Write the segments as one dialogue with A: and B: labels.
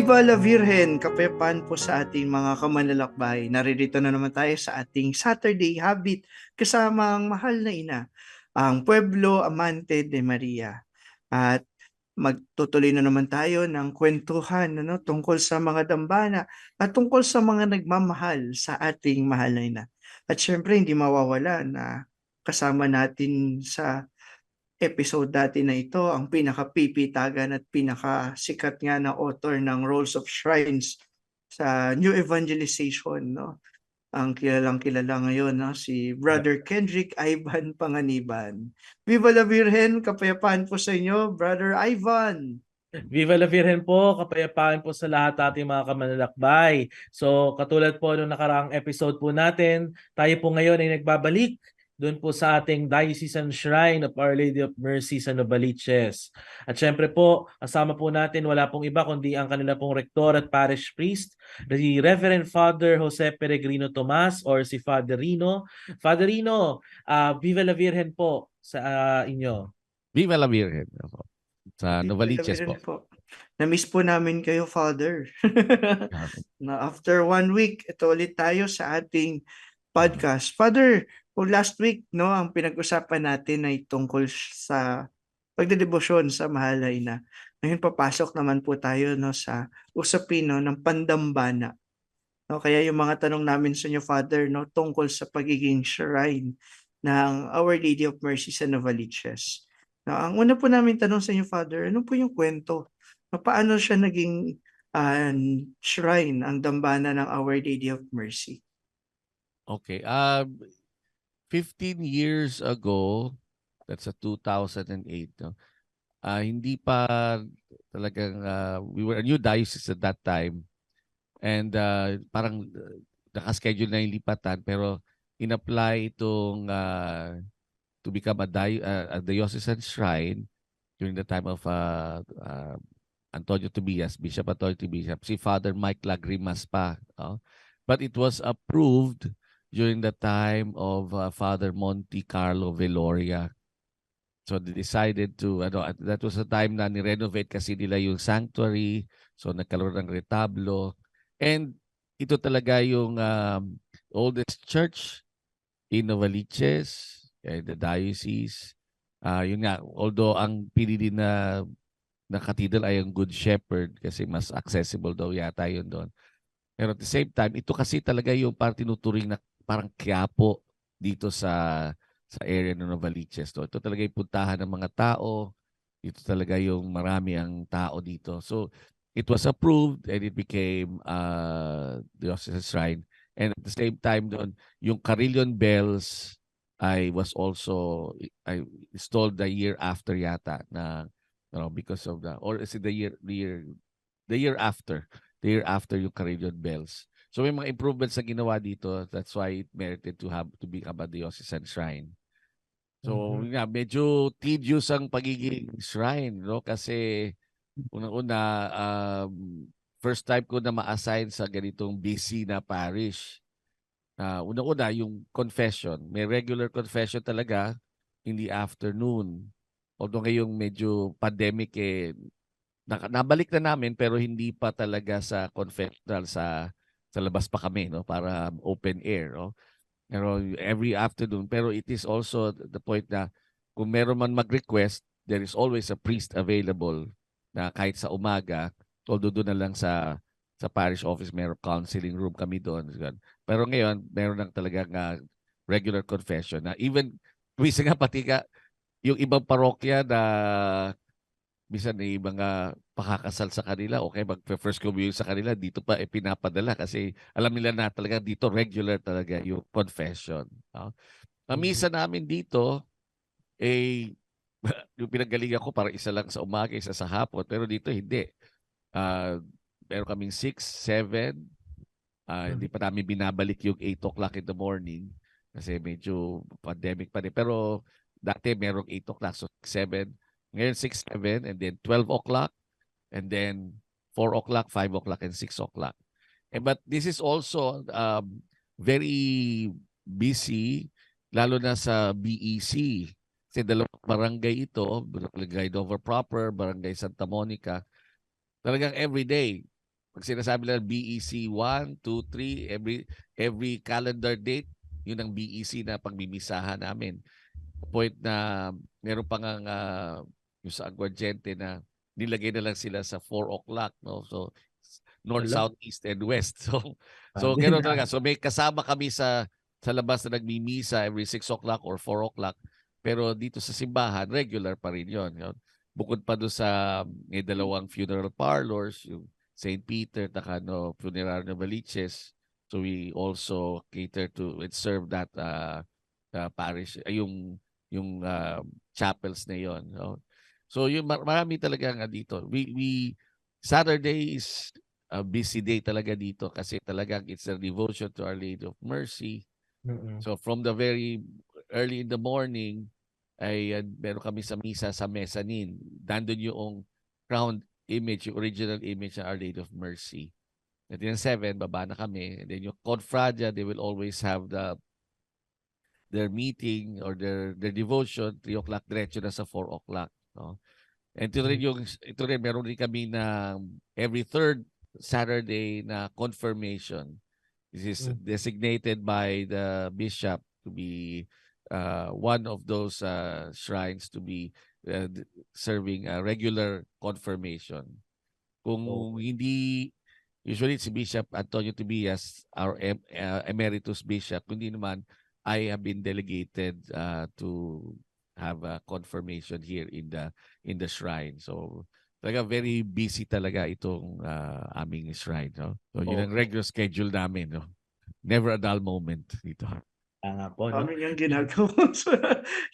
A: Viva la Virgen! Kapayapaan po sa ating mga kamanlalakbay. Naririto na naman tayo sa ating Saturday Habit kasama ang mahal na ina, ang Pueblo Amante de Maria. At magtutuloy na naman tayo ng kwentuhan tungkol sa mga dambana at tungkol sa mga nagmamahal sa ating mahal na ina. At syempre hindi mawawala na kasama natin sa episode dati na ito ang pinaka-pipitagan at pinaka-sikat nga na author ng Rolls of Shrines sa New Evangelization, no? Ang kilalang-kilala ngayon, no? Si Brother Kendrick Ivan Panganiban. Viva la Virgen! Kapayapaan po sa inyo, Brother Ivan!
B: Viva la Virgen po, kapayapaan po sa lahat ating mga kamanlalakbay. So katulad po nung nakaraang episode po natin, tayo po ngayon ay nagbabalik doon po sa ating Diocesan Shrine of Our Lady of Mercy sa Novaliches. At syempre po, kasama po natin wala pong iba kundi ang kanila pong rektor at parish priest, si Reverend Father Jose Peregrino Tomas or si Father Rino. Father Rino, Viva la Virgen po sa inyo.
C: Viva la Virgen. Sa
A: Viva la
C: Novaliches
A: Virgen
C: po.
A: po. Na-miss po namin kayo, Father. Na after 1 week, ito ulit tayo sa ating podcast. Father, last week, no, ang pinag-usapan natin ay tungkol sa pagdedebosyon sa mahal na ina. Ngayon papasok naman po tayo no sa usapin no ng pandambana. No, kaya yung mga tanong namin sa inyo, Father, no, tungkol sa pagiging shrine ng Our Lady of Mercy sa Novaliches. No, ang una po namin tanong sa inyo, Father, ano po yung kwento? No, paano siya naging shrine, ang dambana ng Our Lady of Mercy?
C: Okay. 15 years ago, that's a 2008, no? Hindi pa talagang we were a new diocese at that time. And parang nakaschedule na yung lipatan pero in-apply itong to become a diocesan shrine during the time of Antonio Tobias, Bishop Antonio Tobias, si Father Mike Lagrimas pa. But it was approved during the time of Father Monte Carlo Veloria. So they decided to, that was the time na ni-renovate kasi nila yung sanctuary. So nagkaroon ng retablo. And ito talaga yung oldest church in Novaliches, the diocese. Yun nga, although ang pinili na cathedral ay ang Good Shepherd kasi mas accessible daw yata yun doon. Pero at the same time, ito kasi talaga yung parang tinuturing na parang Quiapo dito sa area ng Novaliches. Ito talaga yung puntahan ng mga tao. Ito talaga yung marami ang tao dito. So it was approved and it became diocesan shrine. And at the same time doon, yung carillon bells was also installed the year after yata na because of or is it the year after yung carillon bells. So may mga improvements na ginawa dito. That's why it merited to become a diocesan shrine. So nga, medyo tedious ang pagiging shrine, no? Kasi unang-una, first time ko na ma-assign sa ganitong busy na parish. Unang-una, yung confession. May regular confession talaga in the afternoon. Although ngayong medyo pandemic, nabalik na namin pero hindi pa talaga sa confessional sa labas pa kami, no? Para open air, no? Pero every afternoon. Pero it is also the point na kung meron man mag-request, there is always a priest available na kahit sa umaga, although doon na lang sa parish office, meron counseling room kami doon. Pero ngayon, meron lang talagang regular confession na even, minsan nga pati ka, yung ibang parokya na minsan may mga pakakasal sa kanila, okay, mag-first communion sa kanila, dito pa pinapadala kasi alam nila na talaga dito regular talaga yung confession. Misa namin dito, yung pinagalingan ko para isa lang sa umaga, isa sa hapon, pero dito hindi. Meron kaming 6, 7, hindi pa namin binabalik yung 8 o'clock in the morning kasi medyo pandemic pa rin. Pero dati merong 8 o'clock, so 7, ngayon 6, 7, and then 12 o'clock, and then 4 o'clock, 5 o'clock, and 6 o'clock. But this is also very busy, lalo na sa BEC. Kasi dalawang barangay ito, Barangay Dover Proper, Barangay Santa Monica. Talagang everyday, pag sinasabi nila BEC 1, 2, 3, every calendar date, yun ang BEC na pagmimisahan namin. Point na meron pa nga yung sa Aguardiente na nilagay na lang sila sa 4 o'clock, no? So north,
B: Wala.
C: south, east, and west. So
B: Grabe.
C: gano'n talaga. So may kasama kami sa labas na nagmimisa every 6 o'clock or 4 o'clock. Pero dito sa simbahan, regular pa rin yun. Bukod pa doon sa may dalawang funeral parlors, yung St. Peter, Takano, Funerario Novaliches. So we also cater to and serve that parish, yung chapels na yon. No? So yung marami talaga nga dito. We Saturday is a busy day talaga dito kasi talagang it's a devotion to Our Lady of Mercy.
B: Mm-mm.
C: So from the very early in the morning ay meron kami sa misa sa mezzanine. Nandun yung crowned image, yung original image ng Our Lady of Mercy. At yung 7, baba na kami. And then yung Confradia, they will always have their meeting or their devotion, 3 o'clock, diretso na sa 4 o'clock. No? And ito rin, meron rin kami na every third Saturday na confirmation. This is designated by the bishop to be one of those shrines to be serving a regular confirmation. Kung hindi, usually si Bishop Antonio Tobias, our emeritus bishop, kundi naman, I have been delegated to have a confirmation here in the shrine. So talaga very busy talaga itong aming shrine. No? So yun ang regular schedule namin. No? Never a dull moment dito.
B: Nga po, no?
A: Kami yung ginagawa sa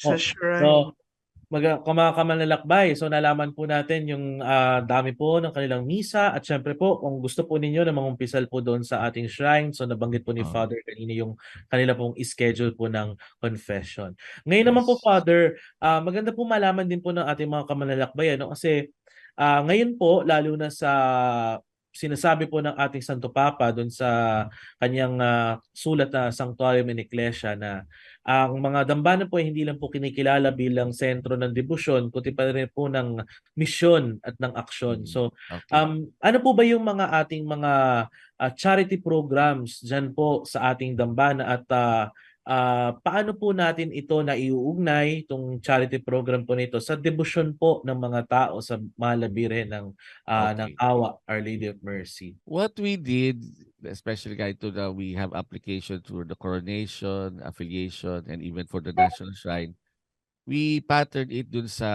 B: Oh,
A: shrine.
B: So, kamanlalakbay. So nalaman po natin yung dami po ng kanilang misa at syempre po kung gusto po ninyo na mangumpisal po doon sa ating shrine. So nabanggit po ni Father kanina yung kanila pong schedule po ng confession. Ngayon naman po Father, maganda po malaman din po ng ating mga kamanlalakbay ano kasi ngayon po lalo na sa sinasabi po ng ating Santo Papa doon sa kanyang sulat na Sanctuarium in Ecclesia na ang mga dambana po ay hindi lang po kinikilala bilang sentro ng debosyon, kundi pa rin po ng misyon at ng aksyon. So, ano po ba yung mga ating mga charity programs dyan po sa ating dambana at paano po natin ito na iuugnay, itong charity program po nito, sa debosyon po ng mga tao sa Mahal na Birhen ng Awa, Our Lady of Mercy?
C: What we did, especially we have application for the coronation, affiliation, and even for the National Shrine, we patterned it dun sa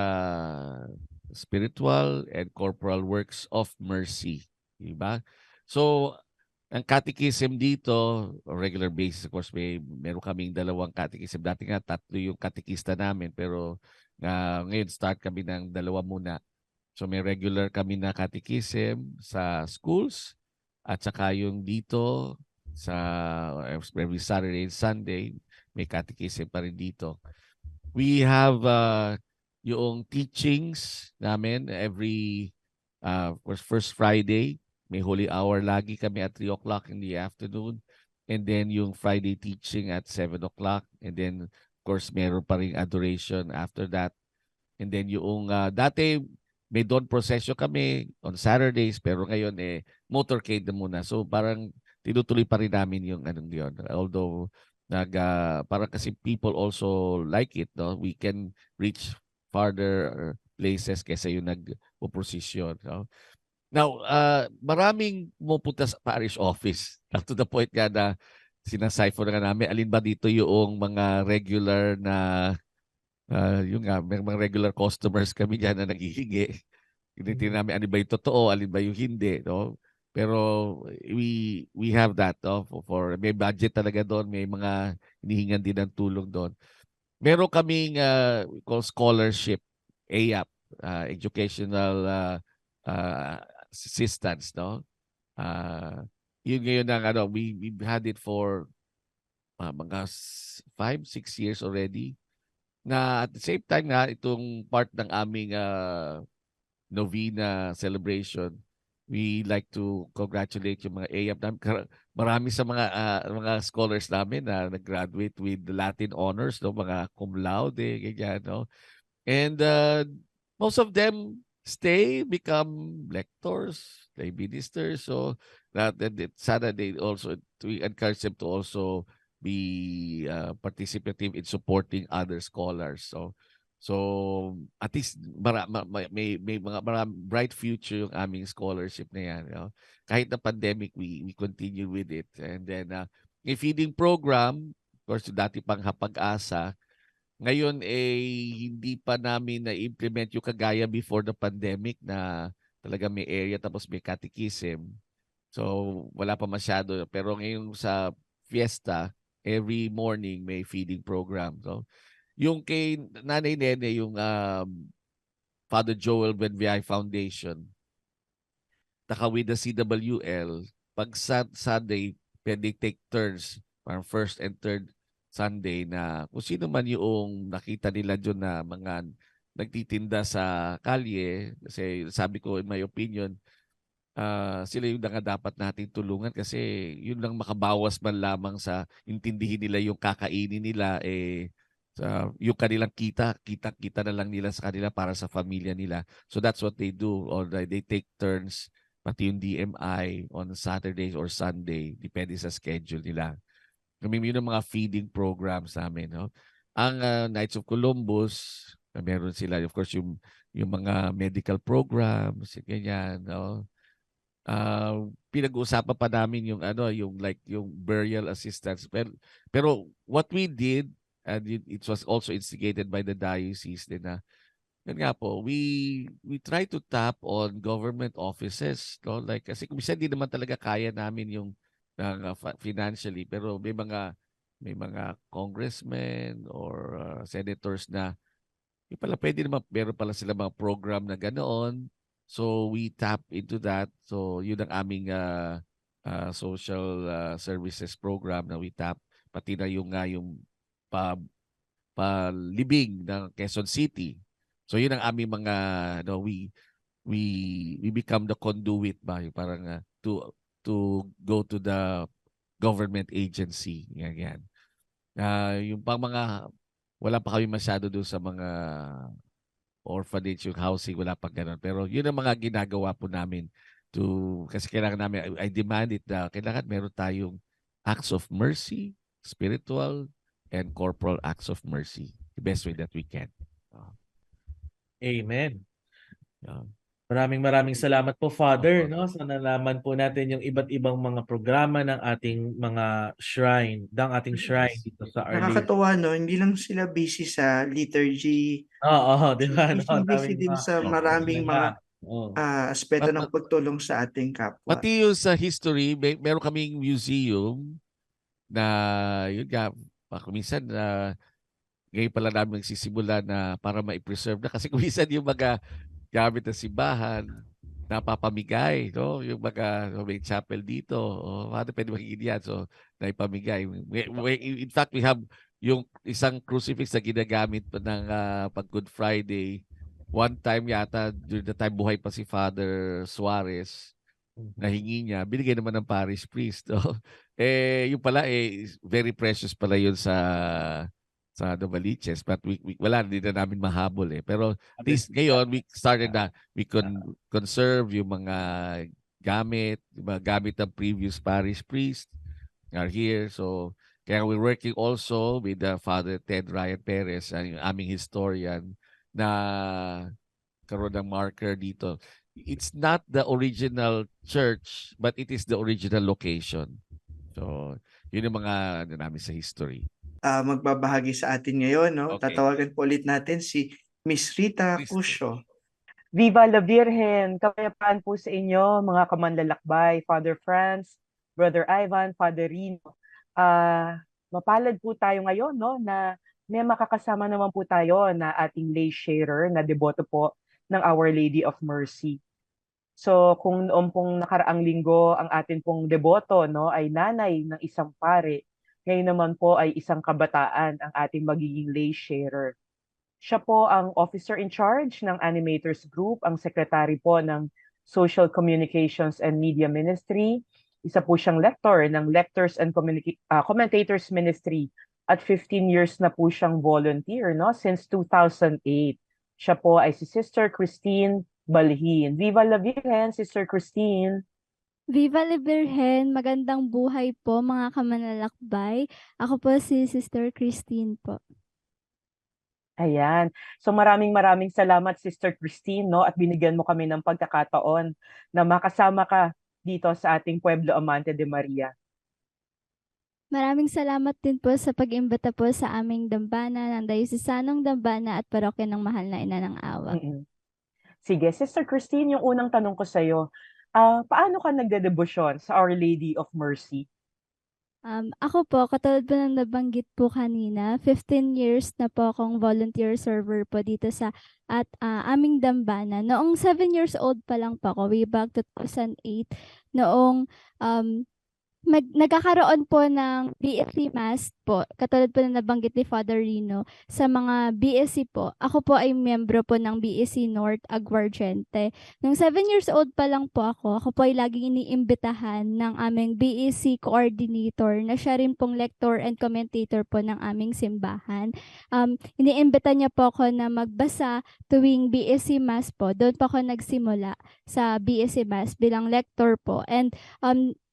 C: spiritual and corporal works of mercy. Diba? So, ang catechism dito, on regular basis, of course, meron kaming 2 catechism. Dati nga, 3 yung katekista namin, pero ngayon start kami ng 2 muna. So may regular kami na catechism sa schools at saka yung dito sa every Saturday and Sunday, may catechism pa rin dito. We have yung teachings namin every first Friday. May Holy Hour lagi kami at 3 o'clock in the afternoon. And then yung Friday teaching at 7 o'clock. And then, of course, meron pa rin adoration after that. And then yung dati, may dawn procession kami on Saturdays, pero ngayon motorcade na muna. So parang tinutuloy pa rin namin yung anong yun. Although, parang kasi people also like it, no? We can reach farther places kaysa yung nag-procession. No? Now, maraming pumupunta sa parish office. To the point nga na sinasayfo na namin, alin ba dito yung mga regular na, yung nga, may mga regular customers kami dyan na naghihingi. Tinitingnan namin, alin ba yung totoo, alin ba yung hindi. No? Pero we have that. No? May budget talaga doon, may mga hinihingan din ng tulong doon. Meron kaming called scholarship, AAP, educational assistance, no? Yun ngayon ang we've had it for mga 5-6 years already. Na at the same time na itong part ng aming novena celebration, we like to congratulate yung mga AAP namin. Marami sa mga scholars namin na nag-graduate with Latin honors, no? Mga cum laude, ganyan, no? And most of them stay, become lectors, lay ministers. So sana they also, we encourage them to also be participative in supporting other scholars. So at least may mga bright future yung aming scholarship na yan. You know? Kahit na pandemic, we continue with it. And then yung feeding program, of course, dati pang Hapag-asa, ngayon hindi pa namin na-implement yung kagaya before the pandemic na talaga may area tapos may catechism. So wala pa masyado. Pero ngayon sa fiesta, every morning may feeding program. So yung kay Nanay Nene, yung Father Joel Benviay Foundation, with the CWL, pag Sunday, pwede take turns, parang first and third Sunday na kung sino man yung nakita nila dyan na mga nagtitinda sa kalye. Kasi sabi ko, in my opinion, sila yung dapat nating tulungan kasi yun lang makabawas man lamang sa intindihin nila yung kakainin nila yung kanilang kita na lang nila sa kanila para sa pamilya nila. So that's what they do, or they take turns, pati yung DMI on Saturdays or Sunday, depende sa schedule nila. Kami yun ang mga feeding programs namin. No? Ang Knights of Columbus, meron sila, of course, yung mga medical programs, ganyan. No? Pinag-uusapan pa namin yung yung burial assistance. Pero what we did, and it was also instigated by the diocese din na yun nga po, we try to tap on government offices, no? Like kasi minsan di naman talaga kaya namin yung financially, pero may mga congressmen or senators na yung pala pwede naman, meron pala sila mga program na ganoon. So we tap into that. So yun ang aming social services program na we tap, pati na yung palibing ng Quezon City. So yun ang aming mga we become the conduit ba, yung parang to go to the government agency, yan. Yung pang mga wala pa kami masyado doon sa mga orphanage, yung housing, wala pang ganun. Pero yun ang mga ginagawa po namin kasi kailangan namin, I demand it na kailangan meron tayong acts of mercy, spiritual and corporal acts of mercy, the best way that we can.
B: Amen.
C: Yeah.
B: Maraming salamat po, Father, no? Sa nalaman po natin yung iba't ibang mga programa ng ating mga shrine, dito sa Our Lady.
A: Nakakatuwa, no? Hindi lang sila busy sa liturgy.
B: Oo, di ba? No?
A: Busy din sa maraming mga aspeto ng pagtulong sa ating kapwa.
C: Pati yung sa history, meron kaming museum na yun nga, minsan ngayon pala namin nagsisimula na para ma-preserve na kasi minsan yung mga gamit ng simbahan napapamigay, no? Yung mga may chapel dito, paano pwede magiging yan? So, naipamigay. In fact, we have yung isang crucifix na ginagamit ng pag Good Friday. One time yata, during the time buhay pa si Father Suarez, nahingi niya, binigay naman ng parish priest. No? Yung pala, very precious pala yun sa Novaliches, but wala, hindi na namin mahabol Pero at least ngayon, we started na we conserve yung mga gamit ng previous parish priest are here. So, kaya we're working also with Father Ted Ryan Perez, yung aming historian, na karoon ng marker dito. It's not the original church, but it is the original location. So, yun yung mga namin sa history.
A: Magbabahagi sa atin ngayon, no?
C: Okay.
A: Tatawagan po ulit natin si Miss Rita Cusio.
D: Viva la Virgen! Kapayapaan po sa inyo, mga kamanlalakbay, Father Franz, Brother Ivan, Father Rino. Mapalad po tayo ngayon, no, na may makakasama naman po tayo na ating lay sharer na deboto po ng Our Lady of Mercy. So kung noong pong nakaraang linggo ang atin pong deboto, no, ay nanay ng isang pare, ngayon naman po ay isang kabataan ang ating magiging lay sharer. Siya po ang officer in charge ng Animators Group, ang secretary po ng Social Communications and Media Ministry. Isa po siyang lector ng Lectors and Commentators Ministry at 15 years na po siyang volunteer, no, since 2008. Siya po ay si Sister Christine Balhin. Viva la Virgen, Sister Christine.
E: Viva la Virgen! Magandang buhay po mga kamanlalakbay. Ako po si Sister Christine po.
D: Ayan. So maraming salamat Sister Christine, no, at binigyan mo kami ng pagkakataon na makasama ka dito sa ating Pueblo Amante de Maria.
E: Maraming salamat din po sa pag-imbita po sa aming dambana ng Diocesanong Dambana at Parokya ng Mahal na Ina ng Awa.
D: Mm-mm. Sige, Sister Christine, yung unang tanong ko sa'yo, paano ka nagdedebosyon sa Our Lady of Mercy?
E: Ako po, katulad po ng nabanggit po kanina, 15 years na po akong volunteer server po dito sa aming dambana. Noong 7 years old pa lang po ako, way back 2008, noong nagkakaroon po ng BSC Mass po, katulad po na nabanggit ni Father Rino, sa mga BSC po. Ako po ay miyembro po ng BSC North Aguardiente. Nung 7 years old pa lang po ako po ay laging iniimbitahan ng aming BSC coordinator na siya rin pong lector and commentator po ng aming simbahan. Iniimbita niya po ako na magbasa tuwing BSC Mass po. Doon po ako nagsimula sa BSC Mass bilang lector po. And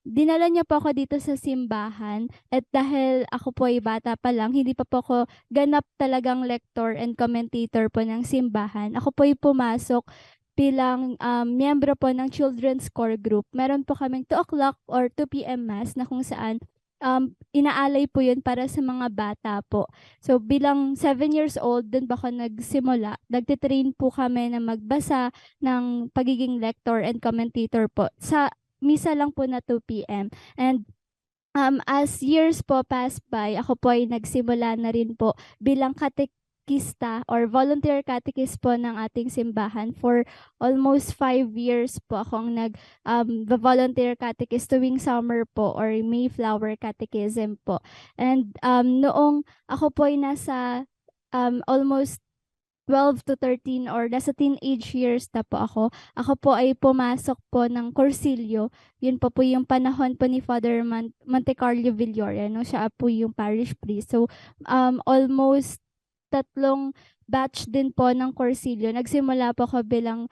E: dinala niya po ako dito sa simbahan at dahil ako po ay bata pa lang, hindi pa po ako ganap talagang lector and commentator po ng simbahan. Ako po ay pumasok bilang miyembro po ng Children's Core Group. Meron po kaming 2 o'clock or 2 p.m. Mass na kung saan inaalay po yun para sa mga bata po. So bilang 7 years old, dun po ako nagsimula. Nagtitrain po kami na magbasa ng pagiging lector and commentator po sa misa lang po na 2 p.m. And as years po passed by, ako po ay nagsimula na rin po bilang katekista or volunteer catechist po ng ating simbahan. For almost 5 years po akong volunteer catechist tuwing summer po or Mayflower Catechism po. And noong ako po ay nasa almost 12 to 13 or nasa teenage years na po ako po ay pumasok po ng Corsilio. Yun po yung panahon po ni Father Montecarlo Villoria, no? Siya po yung parish priest. So, almost 3 batch din po ng Corsilio. Nagsimula po ako bilang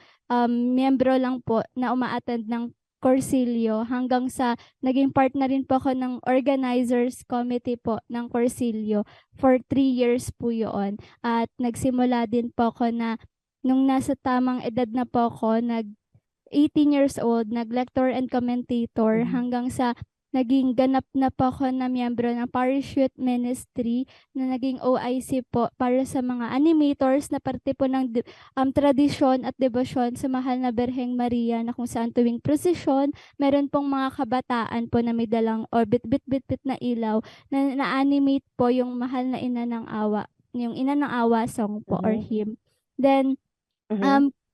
E: miyembro lang po na umaattend ng Corsilio hanggang sa naging part na rin po ako ng organizers committee po ng Corsilio for 3 years po yun. At nagsimula din po ako na nung nasa tamang edad na po ako, 18 years old, nag-lector and commentator hanggang sa naging ganap na po ako na miyembro ng Parish Youth Ministry na naging OIC po para sa mga animators na parte po ng tradisyon at debosyon sa Mahal na Birheng Maria na kung saan tuwing prosesyon, meron pong mga kabataan po na may dalang or bit-bit na ilaw na na-animate po yung Mahal na Ina ng Awa, yung Ina ng Awa song po or hymn. Then,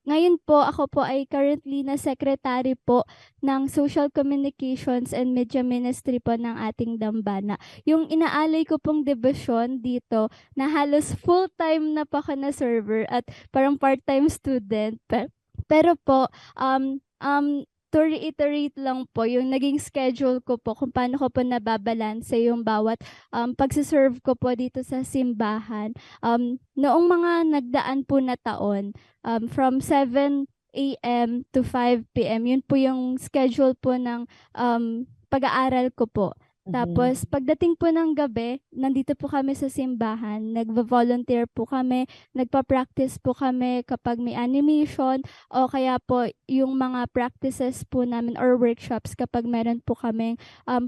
E: ngayon po, ako po ay currently na secretary po ng Social Communications and Media Ministry po ng ating dambana. Yung inaalay ko pong debosyon dito na halos full-time na po ako na server at parang part-time student. Pero po, to reiterate lang po, yung naging schedule ko po kung paano ko po nababalanse yung bawat pagsiserve ko po dito sa simbahan. Noong mga nagdaan po na taon, from 7 a.m. to 5 p.m., yun po yung schedule po ng pag-aaral ko po. Tapos, pagdating po ng gabi, nandito po kami sa simbahan, nagvo-volunteer po kami, nagpa-practice po kami kapag may animation, o kaya po yung mga practices po namin or workshops kapag meron po kaming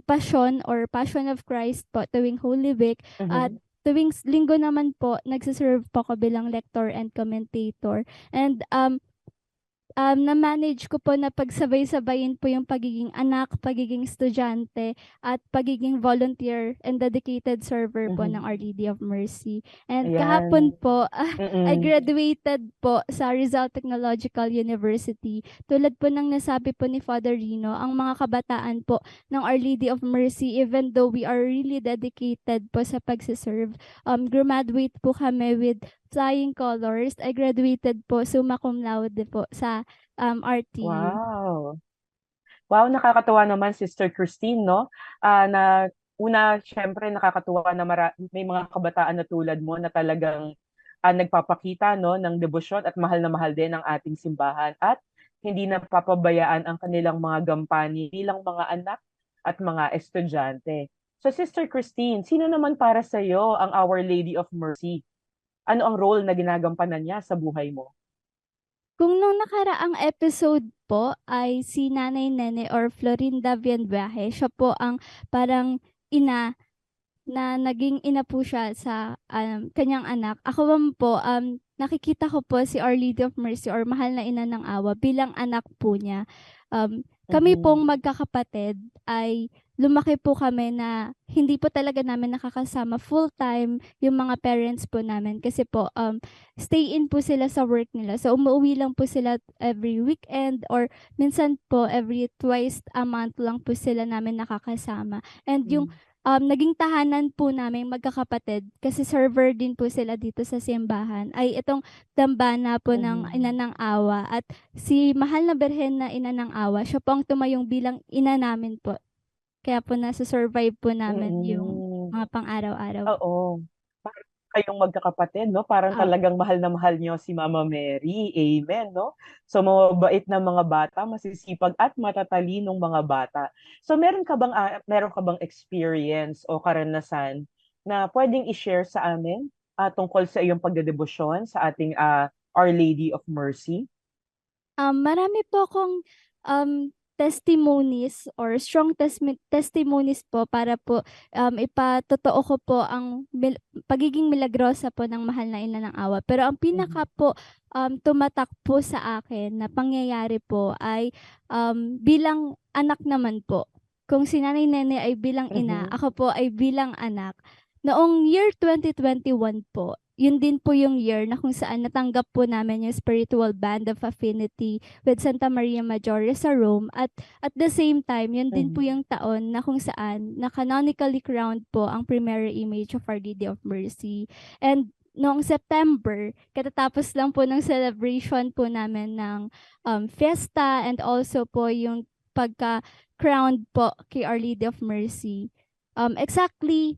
E: Passion or Passion of Christ po tuwing Holy Week. At tuwing linggo naman po, nagsiserve po ako bilang lector and commentator. And na-manage ko po na pagsabay-sabayin po yung pagiging anak, pagiging estudyante, at pagiging volunteer and dedicated server po ng Our Lady of Mercy. And kahapon po, I graduated po sa Rizal Technological University. Tulad po ng nasabi po ni Father Rino, ang mga kabataan po ng Our Lady of Mercy, even though we are really dedicated po sa pagsiserve, graduate po kami with flying colors. I graduated po summa cum laude po sa RTU.
D: Wow. Wow, nakakatuwa naman Sister Christine, no? Syempre nakakatuwa na may mga kabataan na tulad mo na talagang nagpapakita no ng debosyon at mahal na mahal din ang ating simbahan at hindi napapabayaan ang kanilang mga gampani bilang mga anak at mga estudyante. So Sister Christine, sino naman para sa iyo ang Our Lady of Mercy? Ano ang role na ginagampanan niya sa buhay mo?
E: Kung nung nakaraang episode po ay si Nanay Nene or Florinda Villanueva, siya po ang parang ina na naging ina po siya sa kanyang anak. Ako naman po, nakikita ko po si Our Lady of Mercy or Mahal na Ina ng Awa bilang anak po niya. Kami pong magkakapatid ay lumaki po kami na hindi po talaga namin nakakasama full-time yung mga parents po namin kasi po stay in po sila sa work nila. So umuwi lang po sila every weekend or minsan po every twice a month lang po sila namin nakakasama. And yung naging tahanan po namin magkakapatid kasi server din po sila dito sa simbahan ay itong dambana po ng Ina ng Awa at si Mahal na Birhen na Ina ng Awa, siya po ang tumayong bilang ina namin po. Kaya po nasa-survive po namin yung mga pang-araw-araw.
D: Oo. Parang kayong magkakapatid, no? Parang talagang mahal na mahal niyo si Mama Mary. Amen, no? So, mababait na mga bata, masisipag at matatalinong mga bata. So, meron ka bang experience o karanasan na pwedeng i-share sa amin tungkol sa iyong pagdedebosyon sa ating Our Lady of Mercy?
E: Marami po akong testimonies or strong testimonies po para po ipatotoo ko po ang pagiging milagrosa po ng Mahal na Ina ng Awa. Pero ang pinaka po tumatak po sa akin na pangyayari po ay bilang anak naman po. Kung si Nanay Nene ay bilang ina, ako po ay bilang anak. Noong year 2021 po, yun din po yung year na kung saan natanggap po namin yung Spiritual Band of Affinity with Santa Maria Maggiore sa Rome at the same time, yun din po yung taon na kung saan na canonically crowned po ang primary image of Our Lady of Mercy. And noong September, katatapos lang po ng celebration po namin ng fiesta and also po yung pagka-crowned po kay Our Lady of Mercy. Exactly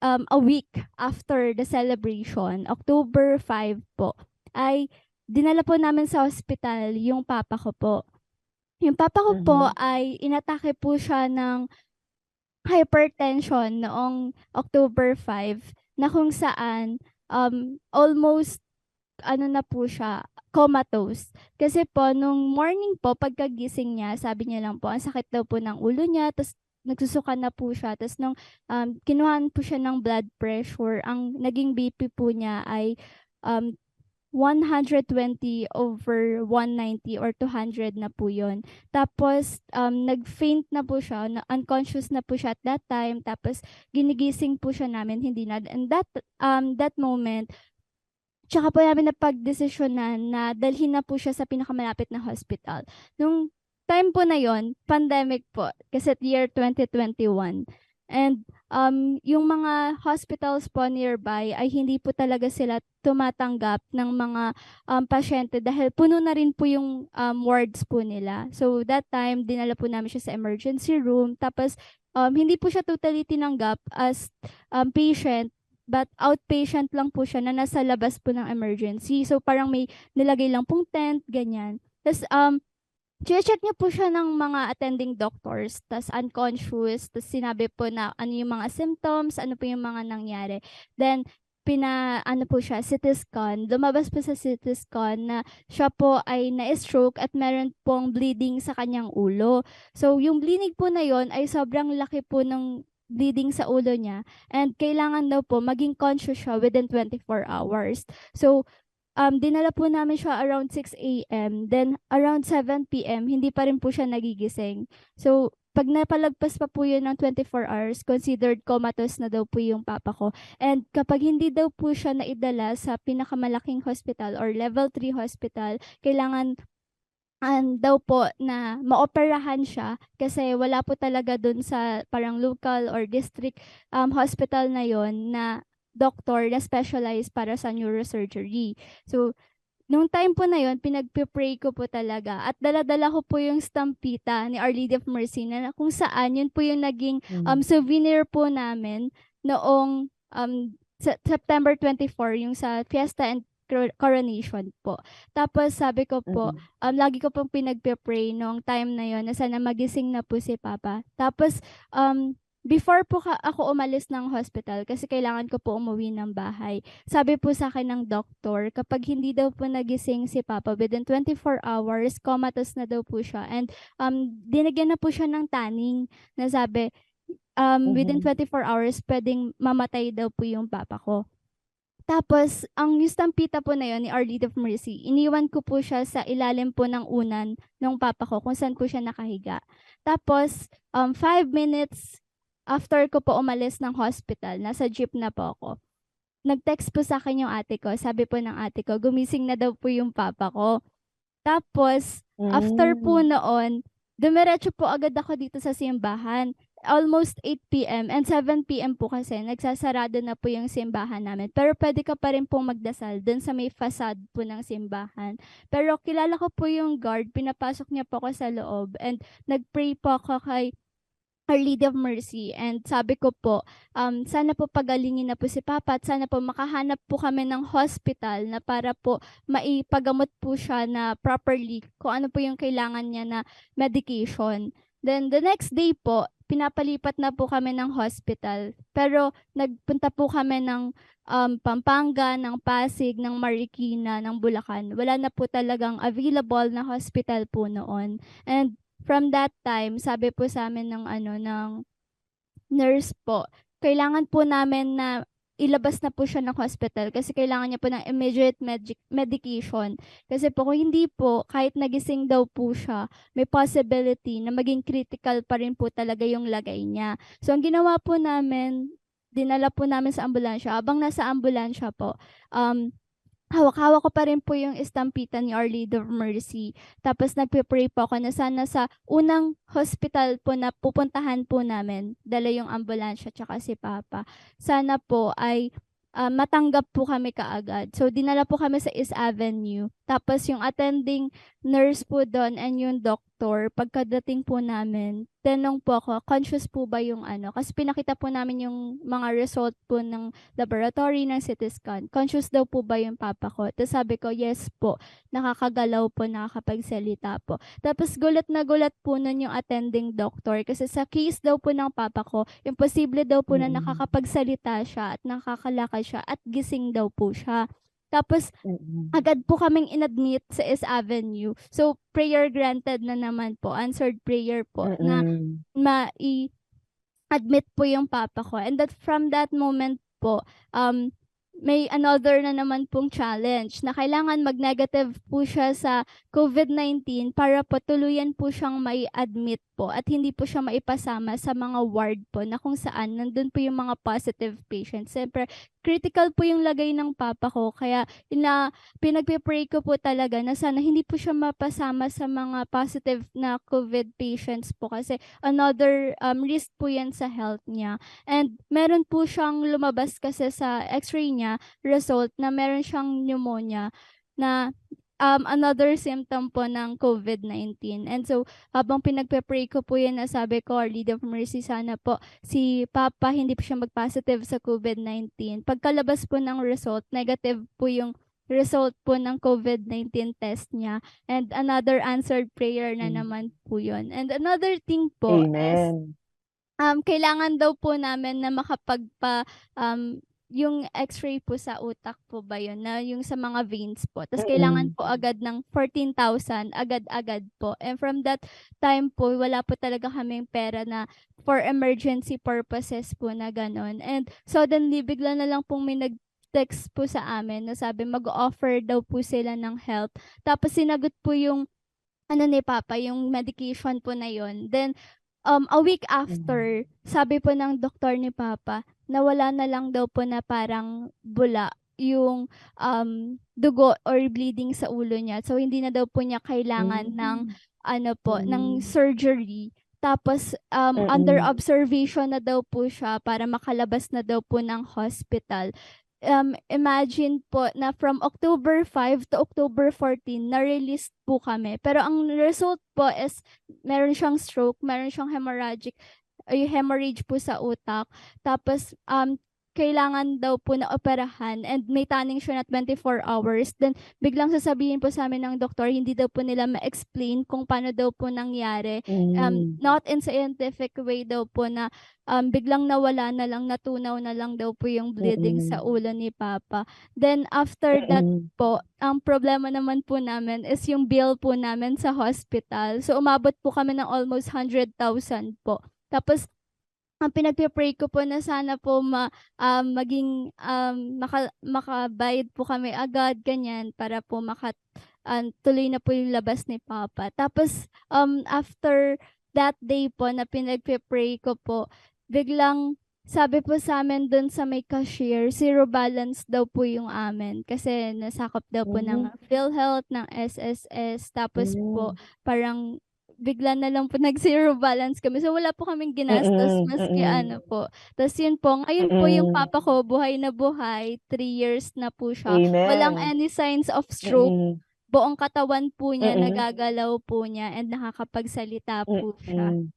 E: a week after the celebration, October 5 po, ay dinala po namin sa hospital yung papa ko po. Yung papa ko po ay inatake po siya ng hypertension noong October 5 na kung saan almost na po siya, comatose. Kasi po, nung morning po, pagkagising niya, sabi niya lang po, ang sakit daw po ng ulo niya, tapos nagsusuka na po siya. Tapos nung kinuhaan po siya ng blood pressure, ang naging BP po niya ay 120/190 or 200 na po yun. Tapos nag-faint na po siya, unconscious na po siya at that time. Tapos ginigising po siya namin, hindi na. And that moment, tsaka po namin napagdesisyonan na dalhin na po siya sa pinakamalapit na hospital. Nung time po na yon, pandemic po, kasi year 2021. And yung mga hospitals po nearby ay hindi po talaga sila tumatanggap ng mga pasyente dahil puno na rin po yung wards po nila. So that time, dinala po namin siya sa emergency room. Tapos hindi po siya totally tinanggap as patient, but outpatient lang po siya na nasa labas po ng emergency. So parang may nilagay lang pong tent, ganyan. Tapos check niya po siya ng mga attending doctors, tas unconscious, tas sinabi po na ano yung mga symptoms, ano po yung mga nangyari. Then, po siya, CT scan. Lumabas po sa CT scan na siya po ay na-stroke at meron pong bleeding sa kanyang ulo. So, yung bleeding po na yon ay sobrang laki po ng bleeding sa ulo niya and kailangan daw po maging conscious siya within 24 hours. So, dinala po namin siya around 6 a.m. Then, around 7 p.m., hindi pa rin po siya nagigising. So, pag napalagpas pa po yun ng 24 hours, considered comatose na daw po yung papa ko. And kapag hindi daw po siya naidala sa pinakamalaking hospital or level 3 hospital, kailangan daw po na maoperahan siya kasi wala po talaga dun sa parang local or district hospital na yon na doctor na specialized para sa neurosurgery. So, nung time po na yon, pinagpipray ko po talaga at dala-dala ko po yung stampita ni Our Lady of Mercy na kung saan yun po yung naging souvenir po namin noong September 24, yung sa Fiesta and Coronation po. Tapos sabi ko po, lagi ko pong pinagpe-pray noong time na yon na sana magising na po si Papa. Tapos, before po ako umalis ng hospital, kasi kailangan ko po umuwi ng bahay, sabi po sa akin ng doktor, kapag hindi daw po nagising si Papa within 24 hours, comatose na daw po siya. And dinagyan na po siya ng tanning na sabi, within 24 hours, pwedeng mamatay daw po yung Papa ko. Tapos, ang stampita po na yun ni Our Lady of Mercy, iniwan ko po siya sa ilalim po ng unan ng Papa ko kung saan po siya nakahiga. Tapos, 5 minutes after ko po umalis ng hospital, nasa jeep na po ako, nag-text po sa akin yung ate ko. Sabi po ng ate ko, gumising na daw po yung Papa ko. Tapos, after po noon, dumiretso po agad ako dito sa simbahan. Almost 8 p.m. and 7 p.m. po kasi nagsasarado na po yung simbahan namin. Pero pwede ka pa rin pong magdasal dun sa may facade po ng simbahan. Pero kilala ko po yung guard, pinapasok niya po ako sa loob and nag-pray po ako kay Our Lady of Mercy, and sabi ko po, sana po pagalingin na po si Papa at sana po makahanap po kami ng hospital na para po maipagamot po siya na properly kung ano po yung kailangan niya na medication. Then the next day po, pinapalipat na po kami ng hospital. Pero nagpunta po kami ng Pampanga, ng Pasig, ng Marikina, ng Bulacan. Wala na po talagang available na hospital po noon. And from that time, sabi po sa amin ng nurse po, kailangan po namin na ilabas na po siya ng hospital kasi kailangan niya po ng immediate medication. Kasi po kung hindi po, kahit nagising daw po siya, may possibility na maging critical pa rin po talaga yung lagay niya. So ang ginawa po namin, dinala po namin sa ambulansya. Habang nasa ambulansya po, hawak-hawak ko pa rin po yung estampita ni Our Lady of Mercy. Tapos nagpe-pray po ako na sana sa unang hospital po na pupuntahan po namin, dala yung ambulansya tsaka si Papa, sana po ay matanggap po kami kaagad. So, dinala po kami sa East Avenue. Tapos, yung attending nurse po doon and yung doctor, pagkadating po namin, tanong po ako, conscious po ba yung Kasi pinakita po namin yung mga result po ng laboratory ng CT scan. Conscious daw po ba yung Papa ko? Tapos sabi ko, yes po. Nakakagalaw po, nakakapagsalita po. Tapos, gulat na gulat po nun yung attending doctor. Kasi sa case daw po ng Papa ko, imposible daw po na nakakapagsalita siya at nakakalakad siya at gising daw po siya. Tapos, agad po kaming inadmit sa East Avenue. So, prayer granted na naman po. Answered prayer po na mai-admit po yung Papa ko. And that from that moment po, may another na naman pong challenge na kailangan mag-negative po siya sa COVID-19 para po tuluyan po siyang mai-admit po at hindi po siya maipasama sa mga ward po na kung saan nandun po yung mga positive patients. Siyempre, critical po yung lagay ng Papa ko kaya pinagpe-pray ko po talaga na sana hindi po siya mapasama sa mga positive na COVID patients po kasi another risk po yan sa health niya. And meron po siyang lumabas kasi sa x-ray niya result na meron siyang pneumonia na another symptom po ng COVID-19. And so, habang pinagpe-pray ko po yan, sabi ko, Our Lady of Mercy, sana po si Papa hindi po siya mag-positive sa COVID-19. Pagkalabas po ng result, negative po yung result po ng COVID-19 test niya. And another answered prayer na naman po yun. And another thing po is, kailangan daw po namin na yung x-ray po sa utak po ba yun, na yung sa mga veins po. Tapos kailangan po agad ng 14,000, agad-agad po. And from that time po, wala po talaga kaming pera na for emergency purposes po na ganon. And suddenly, bigla na lang pong may nag-text po sa amin na sabi mag-offer daw po sila ng help. Tapos sinagot po yung ni Papa, yung medication po na yun. Then, a week after, sabi po ng doktor ni Papa, nawala na lang daw po na parang bula yung dugo or bleeding sa ulo niya. So, hindi na daw po niya kailangan ng ng surgery. Tapos, under observation na daw po siya para makalabas na daw po ng hospital. Imagine po na from October 5 to October 14, na-release po kami. Pero ang result po is meron siyang stroke, meron siyang hemorrhage po sa utak. Tapos kailangan daw po na operahan and may tanning siya na 24 hours. Then biglang sasabihin po sa amin ng doktor, hindi daw po nila ma-explain kung paano daw po nangyari. Not in scientific way daw po na biglang nawala na lang, natunaw na lang daw po yung bleeding sa ulo ni Papa. Then after that po, ang problema naman po namin is yung bill po namin sa hospital. So umabot po kami ng almost 100,000 po. Tapos ang pinagpe-pray ko po na sana po maging makabayad po kami agad, ganyan, para po tuloy na po yung labas ni Papa. Tapos after that day po na pinagpe-pray ko po, biglang sabi po sa amin dun sa may cashier, zero balance daw po yung amin kasi nasakop daw po ng PhilHealth, ng SSS, tapos po parang bigla na lang po nag-zero balance kami. So wala po kaming ginastos maski ano po. Tapos yun po, ngayon po yung papa ko, buhay na buhay, 3 years na po siya. Walang
D: Amen.
E: any signs of stroke. Buong katawan po niya, nagagalaw po niya, and nakakapagsalita po siya.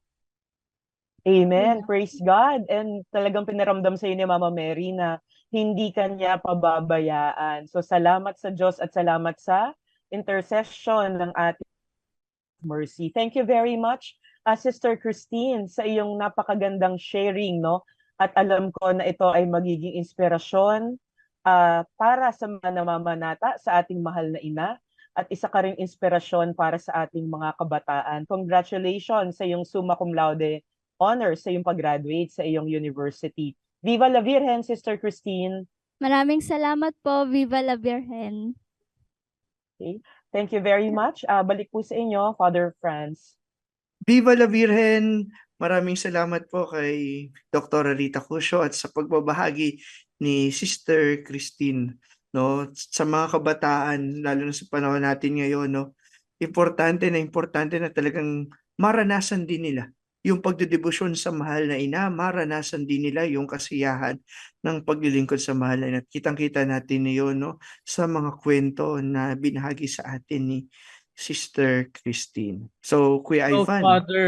D: Amen. Praise God. And talagang pinaramdam sa ni Mama Mary na hindi kanya pababayaan. So salamat sa Diyos at salamat sa intercession ng ating Mercy. Thank you very much, Sister Christine, sa iyong napakagandang sharing, no? At alam ko na ito ay magiging inspirasyon para sa mga namamanata sa ating mahal na ina at isa ka ring inspirasyon para sa ating mga kabataan. Congratulations sa iyong summa cum laude honors sa iyong pag-graduate sa iyong university. Viva la Virgen, Sister Christine.
E: Maraming salamat po. Viva la Virgen.
D: Okay. Thank you very much. Balik po sa inyo, Father Franz.
A: Viva la Virgen! Maraming salamat po kay Dr. Rita Cusio at sa pagbabahagi ni Sister Christine, no, sa mga kabataan, lalo na sa panahon natin ngayon, no. Importante na talagang maranasan din nila yung pagdedebosyon sa mahal na ina, maranasan din nila yung kasiyahan ng paglilingkod sa mahal na ina. Kitang-kita natin yun, no, sa mga kwento na binahagi sa atin ni Sister Christine. So, Kuya
B: So
A: Ivan.
B: Father,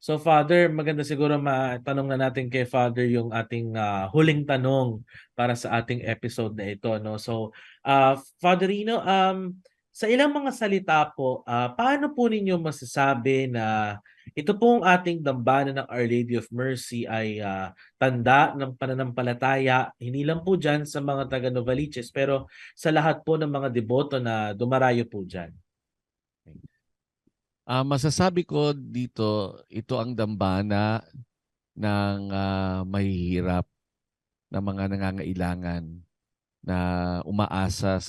B: So Father, maganda siguro matanong na natin kay Father yung ating huling tanong para sa ating episode na ito, no. So, Father Rino, sa ilang mga salita po, paano po ninyo masasabi na ito pong ating dambana ng Our Lady of Mercy ay tanda ng pananampalataya, hindi lang po dyan sa mga taga Novaliches, pero sa lahat po ng mga deboto na dumarayo po dyan?
C: Masasabi ko dito, ito ang dambana ng mahihirap na mga nangangailangan na umaasa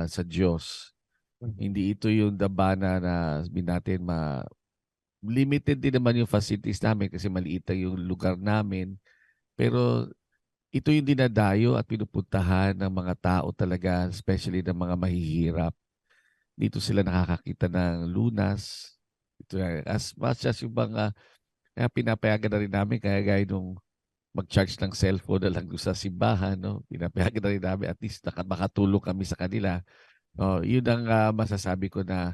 C: sa Diyos. Hindi ito yung dambana na sabihin natin limited din naman yung facilities namin kasi maliit lang yung lugar namin. Pero ito yung dinadayo at pinupuntahan ng mga tao talaga, especially ng mga mahihirap. Dito sila nakakakita ng lunas. Ito, as much as yung mga pinapayagan na rin namin, kaya gaya nung mag-charge ng cellphone na lang sa simbahan, no? Pinapayagan na rin namin, at least makatulong kami sa kanila. Yun ang masasabi ko na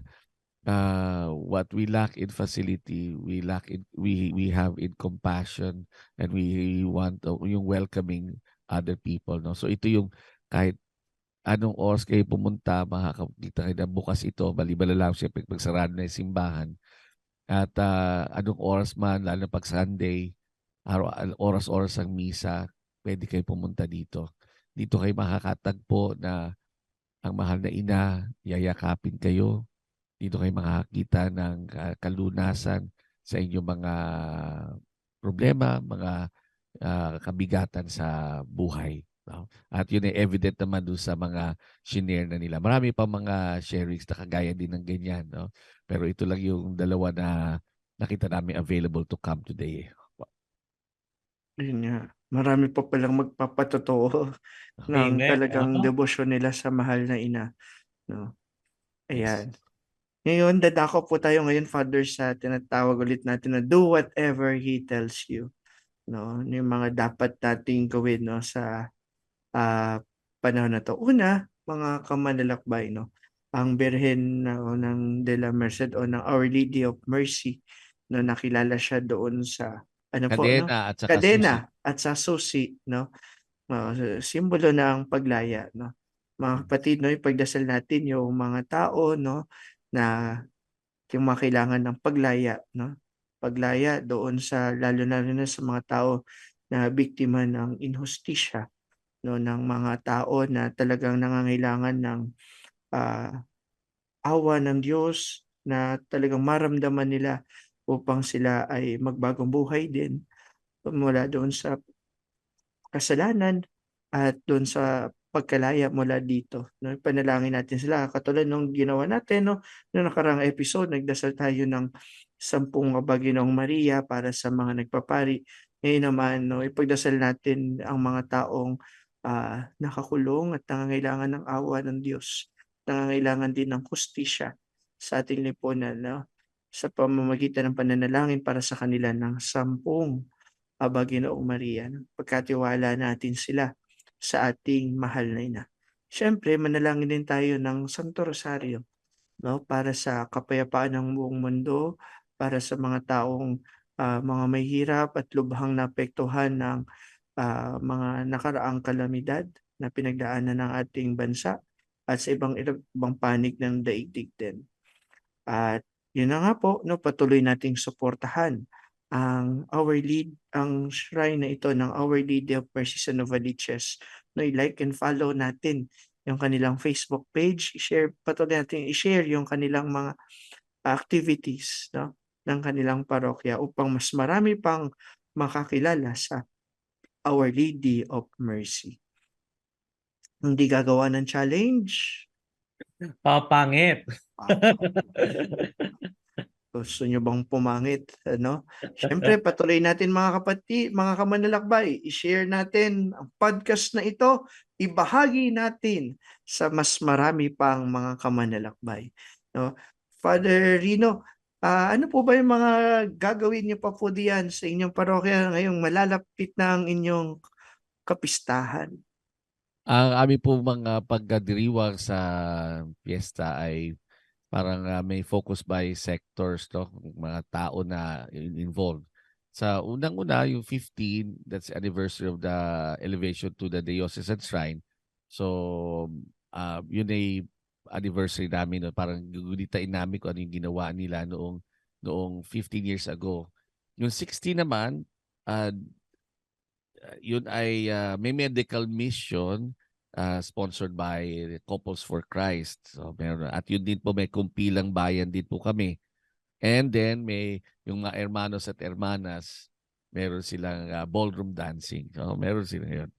C: what we lack in facility, we have in compassion, and we want yung welcoming other people, no. So ito yung kahit anong oras kayo pumunta, makakakita kayo na bukas ito, maliban na lang siyempre pagsarado na yung simbahan. At anong oras man, lalo pag Sunday, oras-oras ang misa, pwede kayo pumunta dito. Dito kayo makakatagpo na ang mahal na ina, yayakapin kayo. Dito kayo makakita ng kalunasan sa inyong mga problema, mga kabigatan sa buhay. No? At yun ay evident naman doon sa mga shinare na nila. Marami pa mga sharings na kagaya din ng ganyan. No? Pero ito lang yung dalawa na nakita namin available to come today.
A: Yun nga. Marami pa palang magpapatotoo ng
B: Amen.
A: talagang debosyon nila sa mahal na ina. No? Ayan. Ngayon, dadako po tayo ngayon, Father, sa tinatawag ulit natin na do whatever He tells you. No? Yung mga dapat nating gawin, no, sa panahon na to. Una, mga kamanlalakbay, no? Ang Birhen ng De la Merced o ng Our Lady of Mercy, no, nakilala siya doon sa ano po, no?
C: Kadena at saka susi.
A: Kadena at sa susi, no? Simbolo ng paglaya, no? Mga kapatid, no, ipagdasal natin yung mga tao, no, na yung mga kailangan ng paglaya, no? Paglaya doon sa lalo na sa mga tao na biktima ng inhustisya, no, ng mga tao na talagang nangangailangan ng ah, awa ng Diyos na talagang maramdaman nila upang sila ay magbagong buhay din mula doon sa kasalanan at doon sa pagkalaya mula dito. No, panalangin natin sila katulad nung ginawa natin, no, noong nakaraang episode nagdasal tayo ng 10 Baginoong Maria para sa mga nagpapari. Ngayon naman, no, ipagdasal natin ang mga taong nakakulong at nangangailangan ng awa ng Diyos. Nangangailangan din ng hustisya sa ating lipunan, no, sa pamamagitan ng pananalangin para sa kanila ng 10 Baginoong Maria, no? Pagkatiwala natin sila sa ating mahal na ina. Siyempre, manalangin din tayo ng Santo Rosario, no? Para sa kapayapaan ng buong mundo, para sa mga taong mga may hirap at lubhang naapektuhan ng mga nakaraang kalamidad na pinagdaanan ng ating bansa at sa ibang panig ng daigdig din. At yun na nga po, no, patuloy nating suportahan ang shrine na ito ng Our Lady of Mercy sa Novaliches. No, i-like and follow natin yung kanilang Facebook page, patuloy natin i-share yung kanilang mga activities, no, ng kanilang parokya upang mas marami pang makakilala sa Our Lady of Mercy. Hindi gagawa ng challenge.
B: Papangit.
A: Gusto nyo bang pumangit? Ano? Siyempre, patuloy natin mga kapatid, mga kamanlalakbay, i-share natin ang podcast na ito, ibahagi natin sa mas marami pang mga kamanlalakbay. No? Father Rino, ano po ba yung mga gagawin niyo pa po diyan sa inyong parokya ngayong malalapit na ang inyong kapistahan?
C: Ang aming po mga pagdiriwang sa piyesta ay parang may focus by sectors, no? Mga tao na involved. Sa unang-una, yung 15, that's anniversary of the elevation to the diocesan shrine. So, yun ay anniversary namin. No? Parang gugulitain namin kung ano yung ginawa nila noong 15 years ago. Yung 16 naman, yun ay may medical mission sponsored by Couples for Christ. So meron at yun din po may kumpilang bayan din po kami. And then may yung mga hermanos at hermanas, meron silang ballroom dancing. So meron sila yun.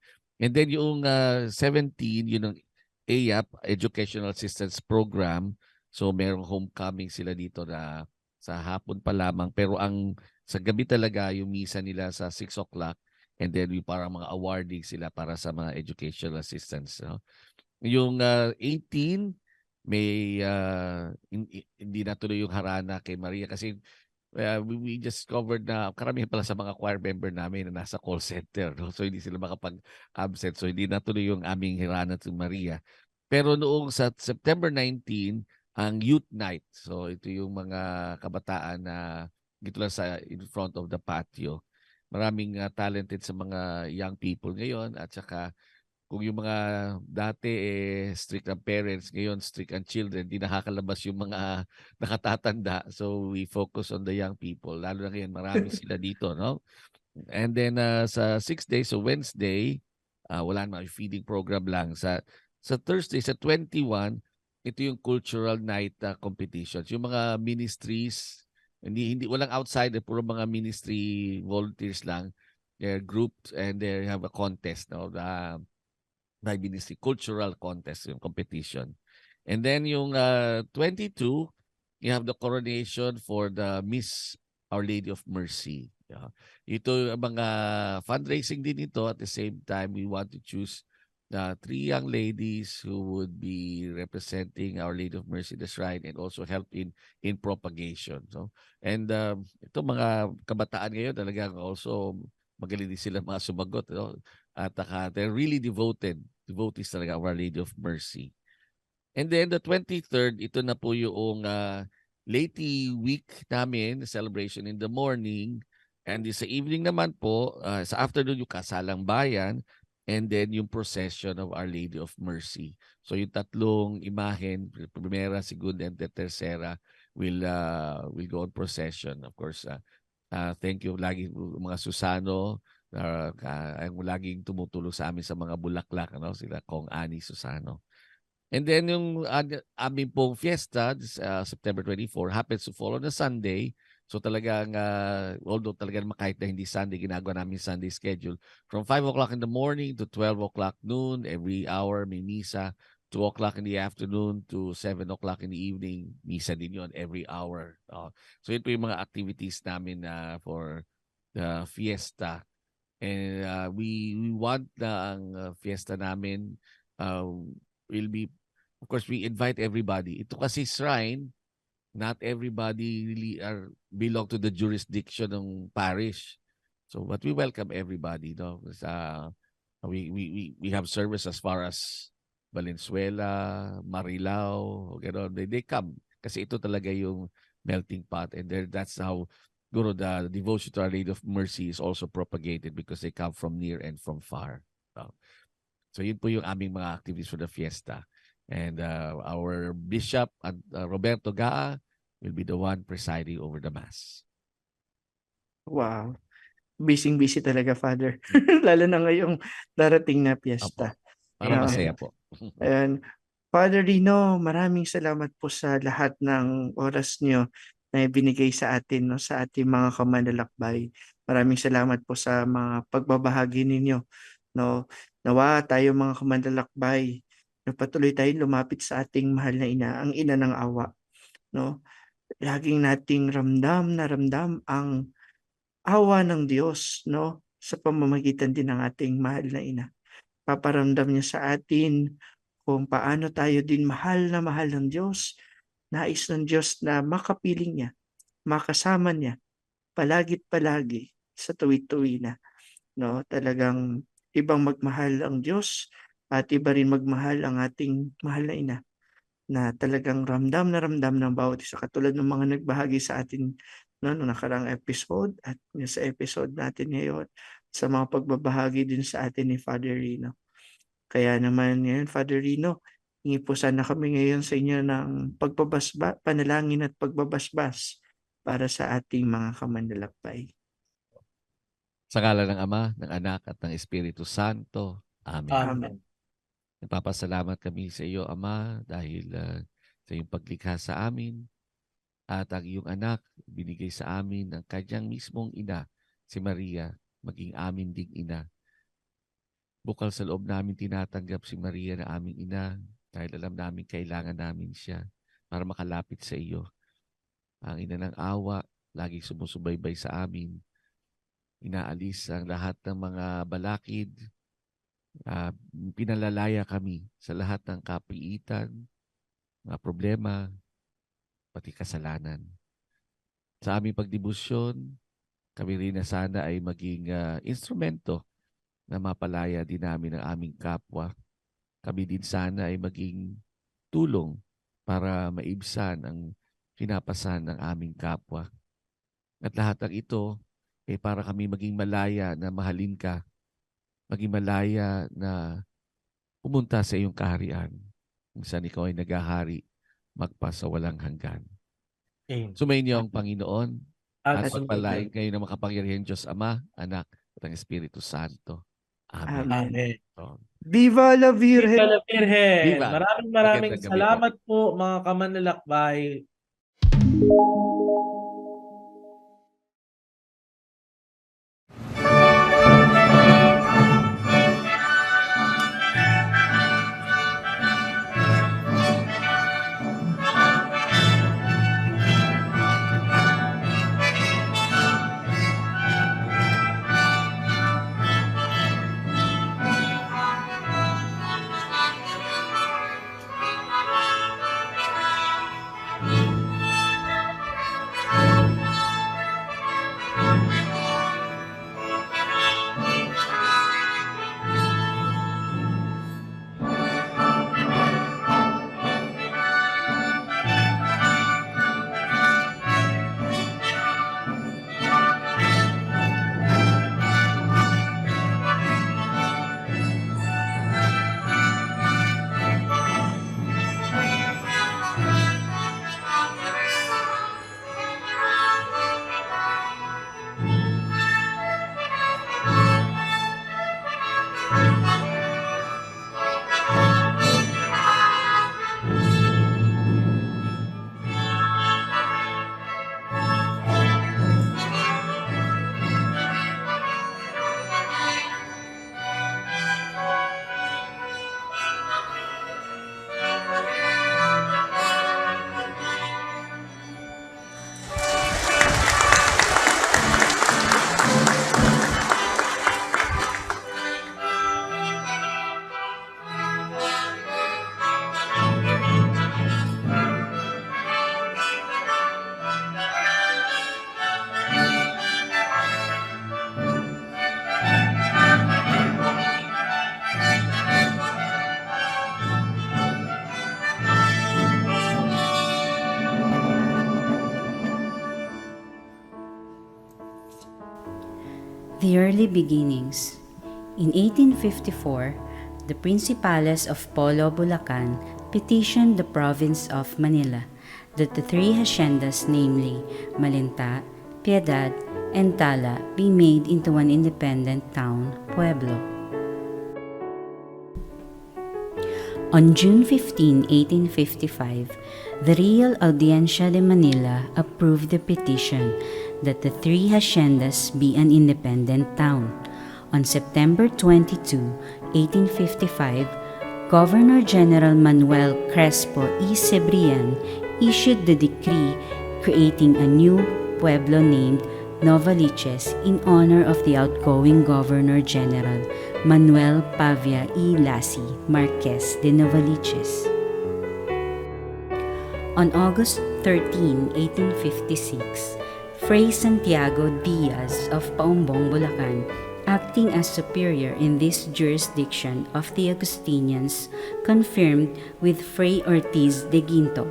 C: And then yung 17, yun ang AYAP, Educational Assistance Program. So merong homecoming sila dito na sa hapon pa lamang. Pero sa gabi talaga yung misa nila sa 6 o'clock. And then yung parang mga awarding sila para sa mga educational assistance. No? Yung 18, may hindi natuloy yung harana kay Maria kasi we just covered na karamihan pala sa mga choir member namin na nasa call center. No? So hindi sila makapag-absent. So hindi natuloy yung aming harana to Maria. Pero noong sa September 19, ang Youth Night. So ito yung mga kabataan na dito lang in front of the patio. Maraming talented sa mga young people ngayon at saka kung yung mga dati strict ang parents, ngayon strict ang children, di nakakalabas yung mga nakatatanda. So we focus on the young people. Lalo na ngayon, marami sila dito, no? And then sa 6 days, so Wednesday, wala naman, feeding program lang. Sa Thursday, sa 21, ito yung cultural night competitions. Yung mga ministries, hindi walang outsider, puro mga ministry volunteers lang. They're grouped and they have a contest, no? By ministry cultural contest, yung competition. And then yung 22, you have the coronation for the Miss Our Lady of Mercy. Yeah. Ito ang mga fundraising din ito. At the same time, we want to choose 3 young ladies who would be representing Our Lady of Mercy, the shrine, and also help in propagation. So, and ito mga kabataan ngayon talagang also magaling din sila mga sumagot. No? At they're really devotees talaga Our Lady of Mercy. And then the 23rd, ito na po yung Lady Week namin, celebration in the morning. And sa evening naman po, sa afternoon yung kasalang bayan, and then yung procession of Our Lady of Mercy. So yung tatlong imahen, primera, segunda, and the tercera will go on procession. Of course, thank you lagi mga Susano ang laging tumutulong sa amin sa mga bulaklak, ano, sila Kong Ani Susano. And then yung aming pong fiesta, September 24, happens to fall on a Sunday. So talagang, although talagang kahit na hindi Sunday, ginagawa namin Sunday schedule. From 5 o'clock in the morning to 12 o'clock noon, every hour may misa. 2 o'clock in the afternoon to 7 o'clock in the evening, misa din yun every hour. So yun po yung mga activities namin for the fiesta. And we want na ang fiesta namin will be, of course, we invite everybody. Ito kasi shrine, not everybody really belong to the jurisdiction ng parish. So, but we welcome everybody, no? We have service as far as Valenzuela, Marilao, gano'n. They come kasi ito talaga yung melting pot, and that's how the devotion to Our Lady of Mercy is also propagated because they come from near and from far. So yun po yung aming mga activities for the fiesta. And our Bishop, Roberto Gaa, will be the one presiding over the Mass.
A: Wow. Busy-busy talaga, Father. Lalo na ngayong darating na piyesta.
C: Para
A: Yeah.
C: masaya po.
A: Ayan. Father Rino, maraming salamat po sa lahat ng oras niyo na ibinigay sa atin, no, sa ating mga kamanlalakbay. Maraming salamat po sa mga pagbabahagi ninyo. No, nawa tayo mga kamanlalakbay na patuloy tayong lumapit sa ating mahal na ina, ang ina ng awa. No? Laging nating ramdam ang awa ng Diyos, no, sa pamamagitan din ng ating mahal na ina. Paparamdam niya sa atin kung paano tayo din mahal na mahal ng Diyos. Nais ng Diyos na makapiling niya, makasama niya, palagit palagi sa tuwi-tuwi na. No, talagang ibang magmahal ang Diyos at iba rin magmahal ang ating mahal na ina, na talagang ramdam na ramdam ng bawat isa, katulad ng mga nagbahagi sa atin, no, noong nakaraang episode at sa episode natin ngayon, sa mga pagbabahagi din sa atin ni Father Rino. Kaya naman ngayon, Father Rino, hingi po sana kami ngayon sa inyo ng panalangin at pagbabasbas para sa ating mga kamanlalakbay.
C: Sa ngala ng Ama, ng Anak, at ng Espiritu Santo. Amen.
B: Amen.
C: Nagpapasalamat kami sa iyo, Ama, dahil sa iyong paglikha sa amin at ang iyong anak binigay sa amin ang kanyang mismong ina, si Maria, maging amin ding ina. Bukal sa loob namin tinatanggap si Maria na aming ina dahil alam namin kailangan namin siya para makalapit sa iyo. Ang ina ng awa, laging sumusubaybay sa amin. Inaalis ang lahat ng mga balakid. Pinalalaya kami sa lahat ng kapiitan, mga problema, pati kasalanan. Sa aming pagdibusyon, kami rin na sana ay maging instrumento na mapalaya din namin ang aming kapwa. Kami din sana ay maging tulong para maibsan ang pinapasan ng aming kapwa. At lahat ng ito ay para kami maging malaya na mahalin ka, maging malaya na pumunta sa iyong kaharian kung saan ikaw ay naghahari magpasawalang hanggan.
B: Amen.
C: Sumayin niyo ang Panginoon at
B: At
C: pagpalain kayo ng makapangyarihan Diyos Ama, Anak, at ang Espiritu Santo. Amen.
B: Amen.
C: So,
A: Viva la
B: Viva
A: Virgen!
B: la Virgen!
C: Viva!
B: Maraming
C: Magandang gabi po.
B: salamat po mga kamanlalakbay.
F: The early beginnings. In 1854, the Principales of Polo, Bulacan petitioned the province of Manila that the three haciendas, namely Malinta, Piedad, and Tala, be made into one independent town, Pueblo. On June 15, 1855, the Real Audiencia de Manila approved the petition that the three haciendas be an independent town. On September 22, 1855, Governor General Manuel Crespo E. Cebrian issued the decree creating a new pueblo named Novaliches in honor of the outgoing Governor General Manuel Pavia E. Lassi, Marquez de Novaliches. On August 13, 1856, Fray Santiago Diaz of Paumbong, Bulacan, acting as superior in this jurisdiction of the Augustinians, confirmed with Fray Ortiz de Ginto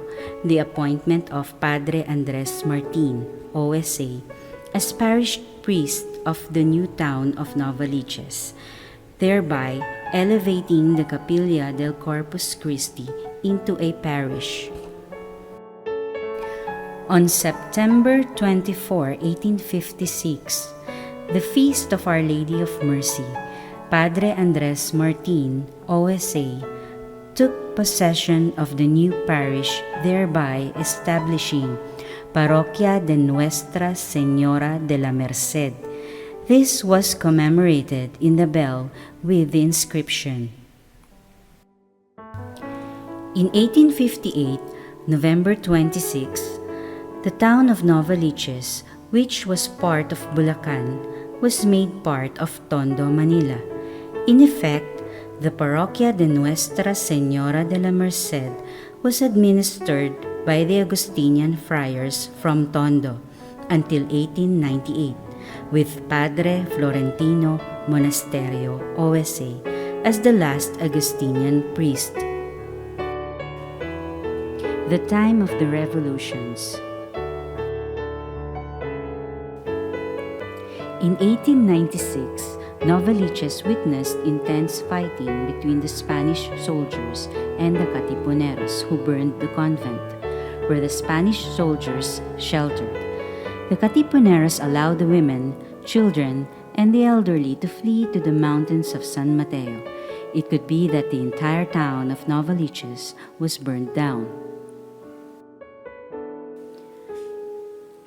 F: the appointment of Padre Andres Martin, OSA, as parish priest of the new town of Novaliches, thereby elevating the Capilla del Corpus Christi into a parish. On September 24, 1856, the feast of Our Lady of Mercy, Padre Andres Martin, OSA, took possession of the new parish, thereby establishing Parroquia de Nuestra Señora de la Merced. This was commemorated in the bell with the inscription. In 1858, November 26, the town of Novaliches, which was part of Bulacan, was made part of Tondo, Manila. In effect, the Parroquia de Nuestra Señora de la Merced was administered by the Augustinian friars from Tondo until 1898, with Padre Florentino Monasterio, OSA, as the last Augustinian priest. The time of the revolutions. In 1896, Novaliches witnessed intense fighting between the Spanish soldiers and the Katipuneros who burned the convent, where the Spanish soldiers sheltered. The Katipuneros allowed the women, children, and the elderly to flee to the mountains of San Mateo. It could be that the entire town of Novaliches was burned down.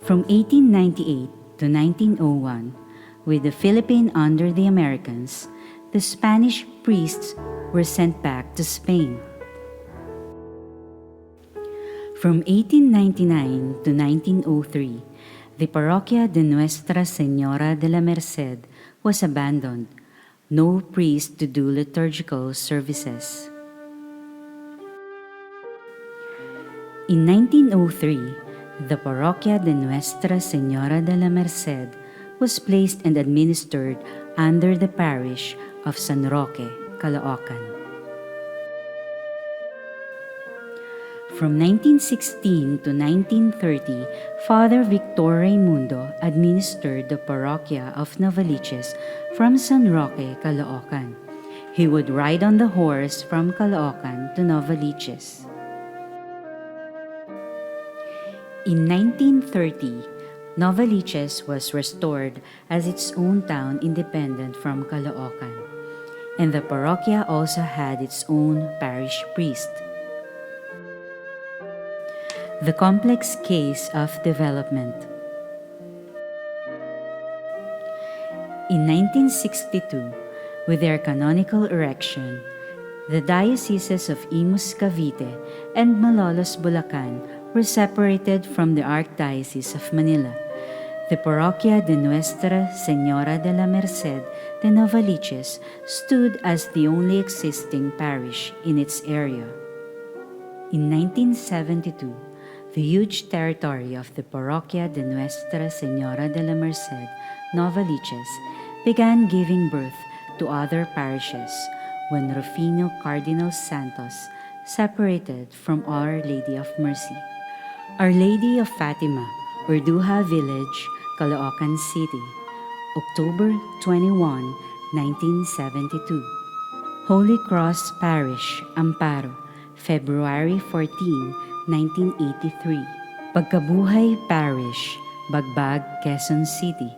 F: From 1898 to 1901, with the Philippines under the Americans, the Spanish priests were sent back to Spain. From 1899 to 1903, the Parroquia de Nuestra Señora de la Merced was abandoned, no priest to do liturgical services. In 1903, the Parroquia de Nuestra Señora de la Merced was placed and administered under the parish of San Roque, Caloocan. From 1916 to 1930, Father Victor Raimundo administered the Parroquia of Novaliches from San Roque, Caloocan. He would ride on the horse from Caloocan to Novaliches. In 1930, Novaliches was restored as its own town independent from Caloocan, and the parroquia also had its own parish priest. The complex case of development. In 1962, with their canonical erection, the dioceses of Imus Cavite and Malolos Bulacan were separated from the Archdiocese of Manila. The Parroquia de Nuestra Señora de la Merced de Novaliches stood as the only existing parish in its area. In 1972, the huge territory of the Parroquia de Nuestra Señora de la Merced, Novaliches, began giving birth to other parishes when Rufino Cardinal Santos separated from Our Lady of Mercy. Our Lady of Fatima, Urduha Village, Caloocan City, October 21, 1972. Holy Cross Parish, Amparo, February 14, 1983. Pagkabuhay Parish, Bagbag, Quezon City,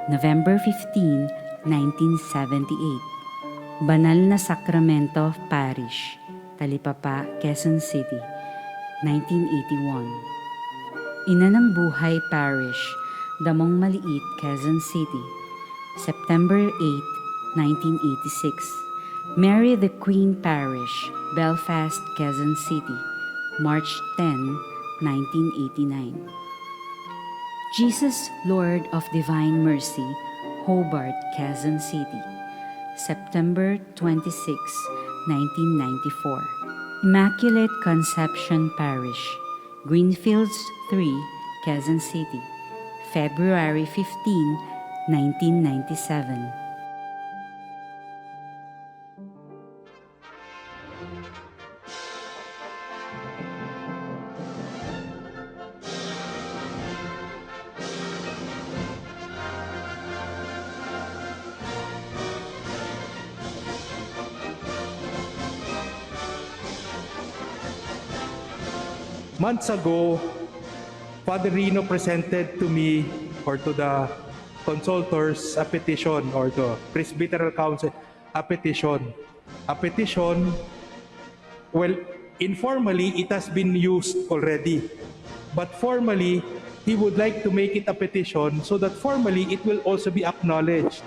F: November 15, 1978. Banal na Sacramento Parish, Talipapa, Quezon City, 1981. Ina ng Buhay Parish, Damong Maliit, Quezon City, September 8, 1986. Mary the Queen Parish, Belfast, Quezon City, March 10, 1989. Jesus Lord of Divine Mercy, Hobart, Quezon City, September 26, 1994. Immaculate Conception Parish, Greenfields 3, Quezon City, February 15, 1997.
G: Months ago, Father Rino presented to me or to the consultors a petition, or the Presbyteral Council a petition. A petition, well, informally it has been used already. But formally, he would like to make it a petition so that formally it will also be acknowledged.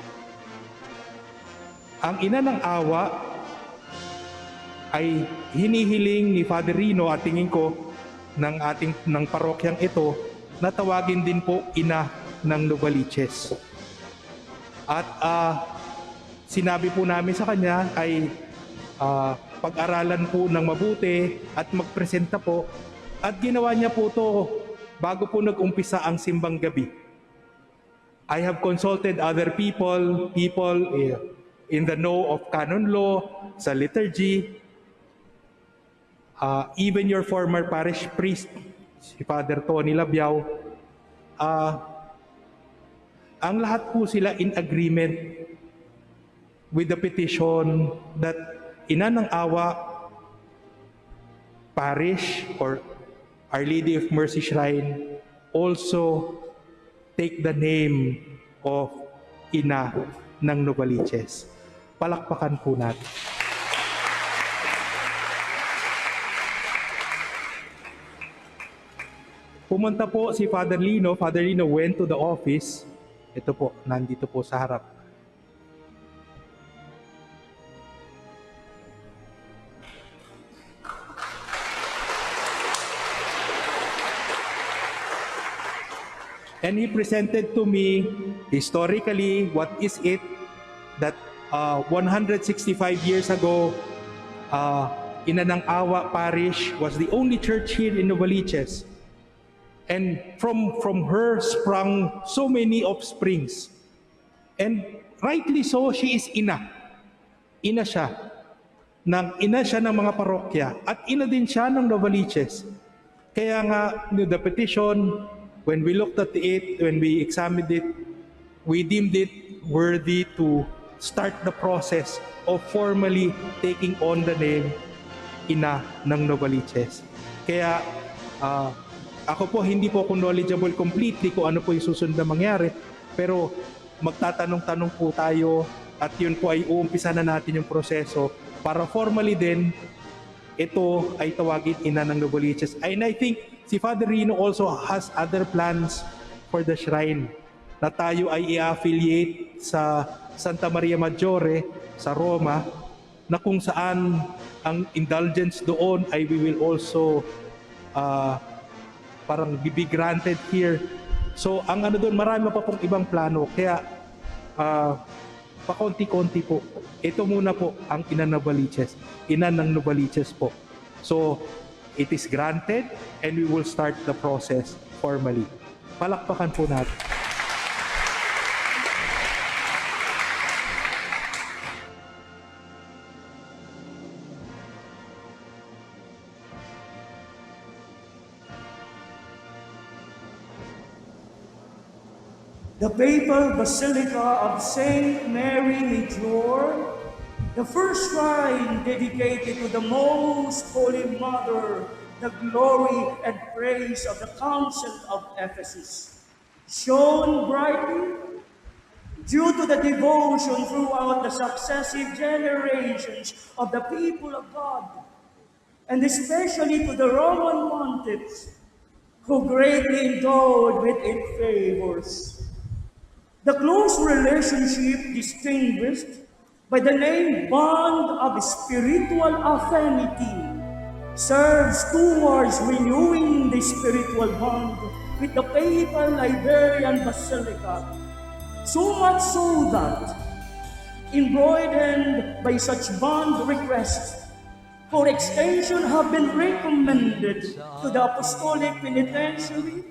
G: Ang ina ng awa ay hinihiling ni Father Rino at tingin ko ng parokyang ito na tawagin din po ina ng Novaliches. At sinabi po namin sa kanya ay pag-aralan po ng mabuti at magpresenta po, at ginawa niya po to bago po nag-umpisa ang simbang gabi. I have consulted other people in the know of canon law, sa liturgy, even your former parish priest, si Father Tony Labiao, ang lahat po sila in agreement with the petition that Ina ng Awa Parish or Our Lady of Mercy Shrine also take the name of Ina ng Novaliches. Palakpakan po natin. Pumunta po si Father Lino. Father Lino went to the office. Ito po, nandito po sa harap. And he presented to me historically what is it that 165 years ago, Ina ng Awa Parish was the only church here in Novaliches. And from her sprung so many offsprings. And rightly so, she is ina. Ina siya. Ina siya ng mga parokya. At ina din siya ng Novaliches. Kaya nga, the petition, when we looked at it, when we examined it, we deemed it worthy to start the process of formally taking on the name Ina ng Novaliches. Kaya, ako po, hindi po ako knowledgeable completely kung ano po yung susunod na mangyari, pero magtatanong-tanong po tayo at yun po ay uumpisa na natin yung proseso para formally din ito ay tawagin Ina ng Novaliches. And I think si Father Rino also has other plans for the shrine na tayo ay i-affiliate sa Santa Maria Maggiore sa Roma, na kung saan ang indulgence doon ay we will also parang be granted here. So ang ano doon, marami pa pong ibang plano. Kaya pakonti-konti po. Ito muna po ang Ina ng Novaliches. Ina ng Novaliches po. So it is granted and we will start the process formally. Palakpakan po natin.
H: the Papal Basilica of Saint Mary Major, the first shrine dedicated to the Most Holy Mother, the glory and praise of the Council of Ephesus, shone brightly due to the devotion throughout the successive generations of the people of God, and especially to the Roman pontiffs, who greatly endowed with its favors. The close relationship distinguished by the name bond of spiritual affinity serves towards renewing the spiritual bond with the Papal Liberian Basilica, so much so that, emboldened by such bond requests, for extension have been recommended to the Apostolic Penitentiary,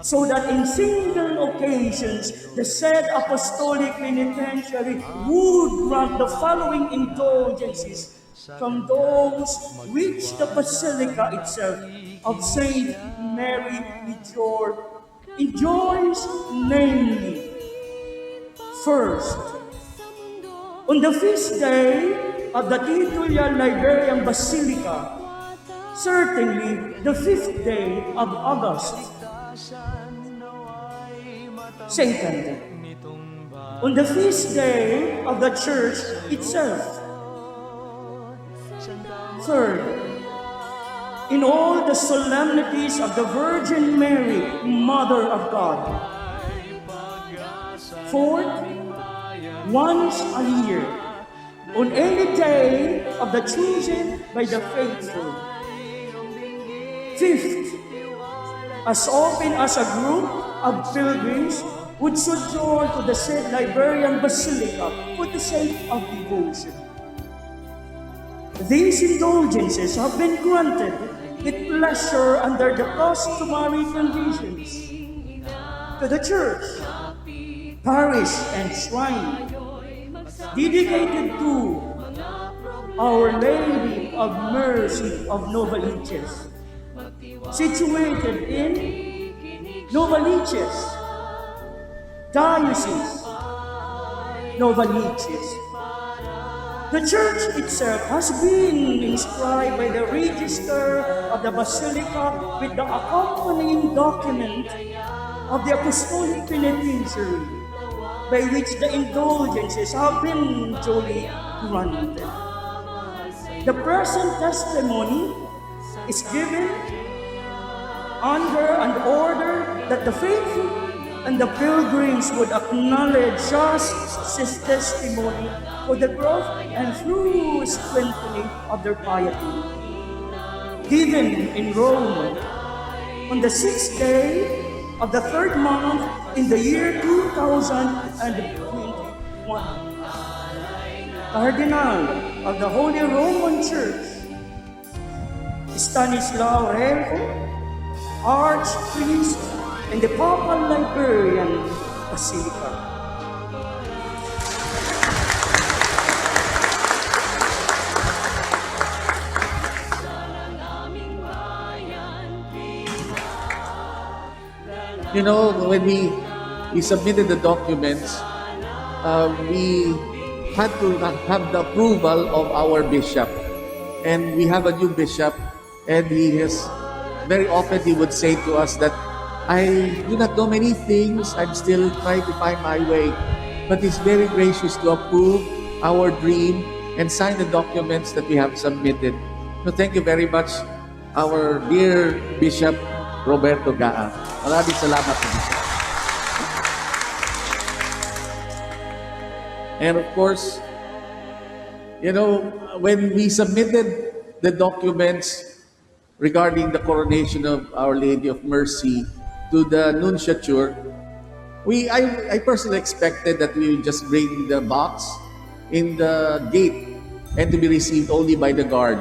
H: so that in single occasions, the said Apostolic Penitentiary would grant the following indulgences from those which the Basilica itself of Saint Mary Major enjoys, namely, first, on the feast day of the titular Liberian Basilica, certainly the 5th day of August. Second, on the feast day of the Church itself. Third, in all the solemnities of the Virgin Mary, Mother of God. Fourth, once a year, on any day of the chosen by the faithful. Fifth, as often as a group of pilgrims would sojourn to the said Liberian Basilica for the sake of devotion. These indulgences have been granted with pleasure under the customary conditions to the church, parish, and shrine dedicated to Our Lady of Mercy of Novaliches, situated in Novaliches, Diocese, Novaliches. The church itself has been inscribed by the register of the Basilica with the accompanying document of the Apostolic Penitentiary, by which the indulgences have been duly granted. The present testimony is given under an order that the faithful and the pilgrims would acknowledge just this testimony for the growth and through strengthening of their piety. Given in Rome on the 6th day of the 3rd month in the year 2021. Cardinal of the Holy Roman Church, Stanislao Rego, Archpriest in the Papal Liberian Basilica.
C: You know, when we submitted the documents, we had to have the approval of our bishop. And we have a new bishop, and he has, very often he would say to us that, I do not know many things, I'm still trying to find my way. But he's very gracious to approve our dream and sign the documents that we have submitted. So thank you very much, our dear Bishop Roberto Gaa. Maraming salamat po, Bishop. And of course, you know, when we submitted the documents regarding the coronation of Our Lady of Mercy to the nunciature, I personally expected that we would just bring the box in the gate and to be received only by the guard.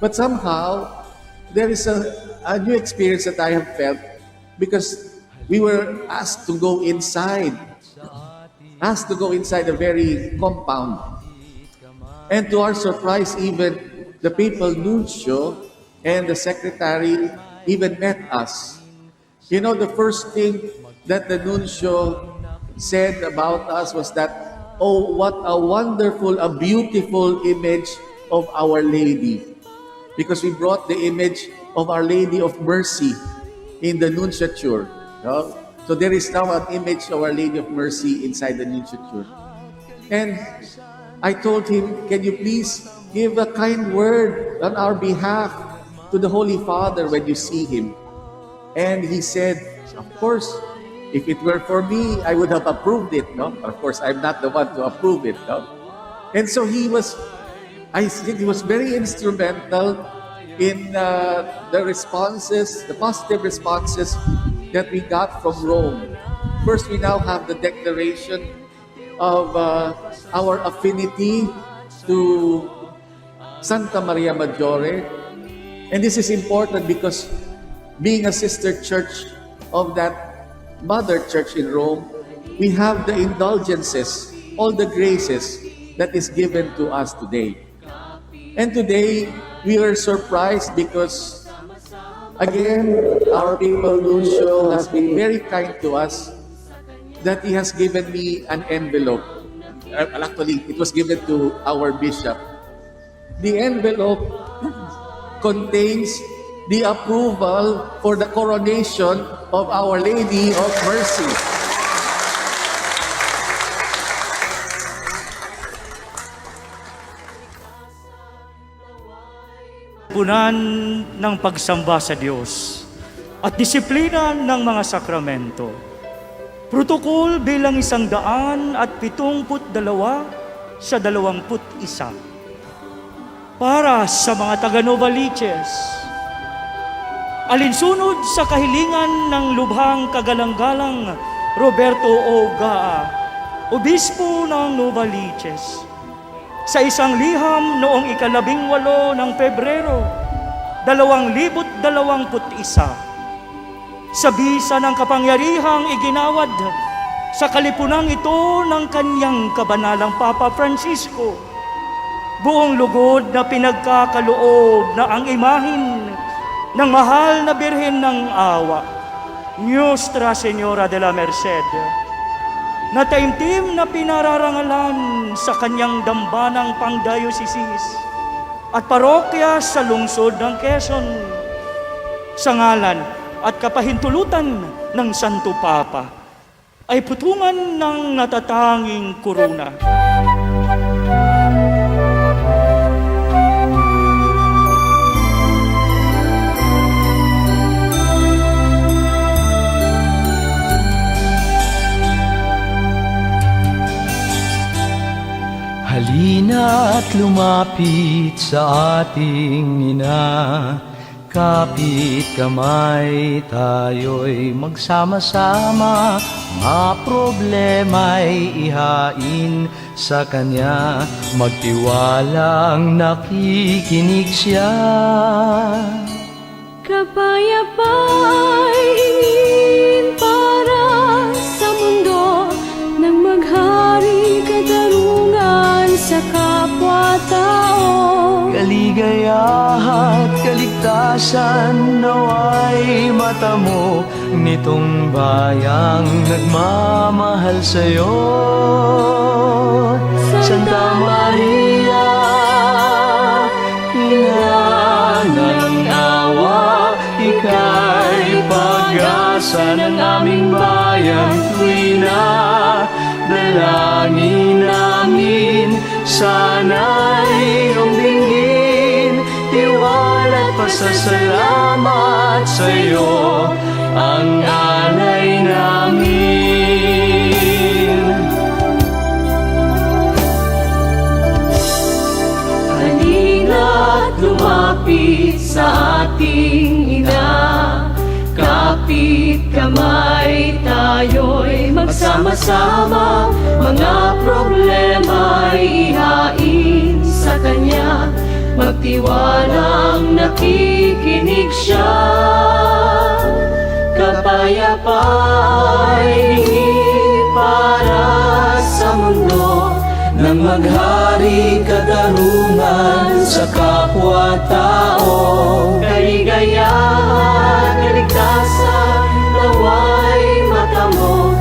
C: But somehow, there is a new experience that I have felt because we were asked to go inside the very compound. And to our surprise, even the papal nuncio and the secretary even met us. You know, the first thing that the nuncio said about us was that, oh, what a wonderful, a beautiful image of Our Lady. Because we brought the image of Our Lady of Mercy in the nunciature. No? So there is now an image of Our Lady of Mercy inside the nunciature. And I told him, can you please give a kind word on our behalf to the Holy Father when you see him? And he said, of course, if it were for me, I would have approved it. No? Of course, I'm not the one to approve it. No? And so I think he was very instrumental in the responses, the positive responses that we got from Rome. First, we now have the declaration of our affinity to Santa Maria Maggiore. And this is important because being a sister church of that mother church in Rome, we have the indulgences, all the graces that is given to us today. And today, we are surprised because, again, our people, Lucio, has been very kind to us that he has given me an envelope. Actually, it was given to our bishop. The envelope contains the approval for the coronation of Our Lady of Mercy.
H: Punan ng pagsamba sa Diyos at disiplina ng mga sakramento. Protokol bilang 172 sa 21. Para sa mga taga-Novaliches, alinsunod sa kahilingan ng lubhang kagalang-galang Roberto O. Gaa, Obispo ng Novaliches, sa isang liham noong 18 ng Pebrero, 2021, sa bisa ng kapangyarihang iginawad sa kalipunang ito ng kanyang kabanalang Papa Francisco, buong lugod na pinagkakaloob na ang imahin ng mahal na Birhen ng Awa, Nuestra Señora de la Merced, na taimtim na pinararangalan sa kanyang dambanang pangdiocesis at parokya sa lungsod ng Quezon, sa ngalan at kapahintulutan ng Santo Papa, ay putungan ng natatanging korona.
I: Halina at lumapit sa ating ina, kapit kamay tayo'y magsama-sama, mga problema'y ihain sa Kanya, magtiwalang nakikinig siya.
J: Kapayapa'y hingin para sa mundo, nang maghari katarungan sa kapwa-tao.
I: Kaligayahan at kaligtasan naway matamo nitong bayang nagmamahal sa'yo. Santa Maria, Ina ng awa, ika'y pag-asa ng aming bayan. Tuwina, dalangin namin, sana'y iyong dinggin, tiwala at pasasalamat sa'yo ang alay namin.
J: Halina't lumapit sa ating ina, kapit kamay tayo'y magsama-sama, mga problema'y ihain sa Kanya, magtiwalang nakikinig siya. Kapayapa'y hingin para sa mundo, nang maghari katarungan sa kapwa-tao. Kaligayahan, kaligtasan, naway matamo mo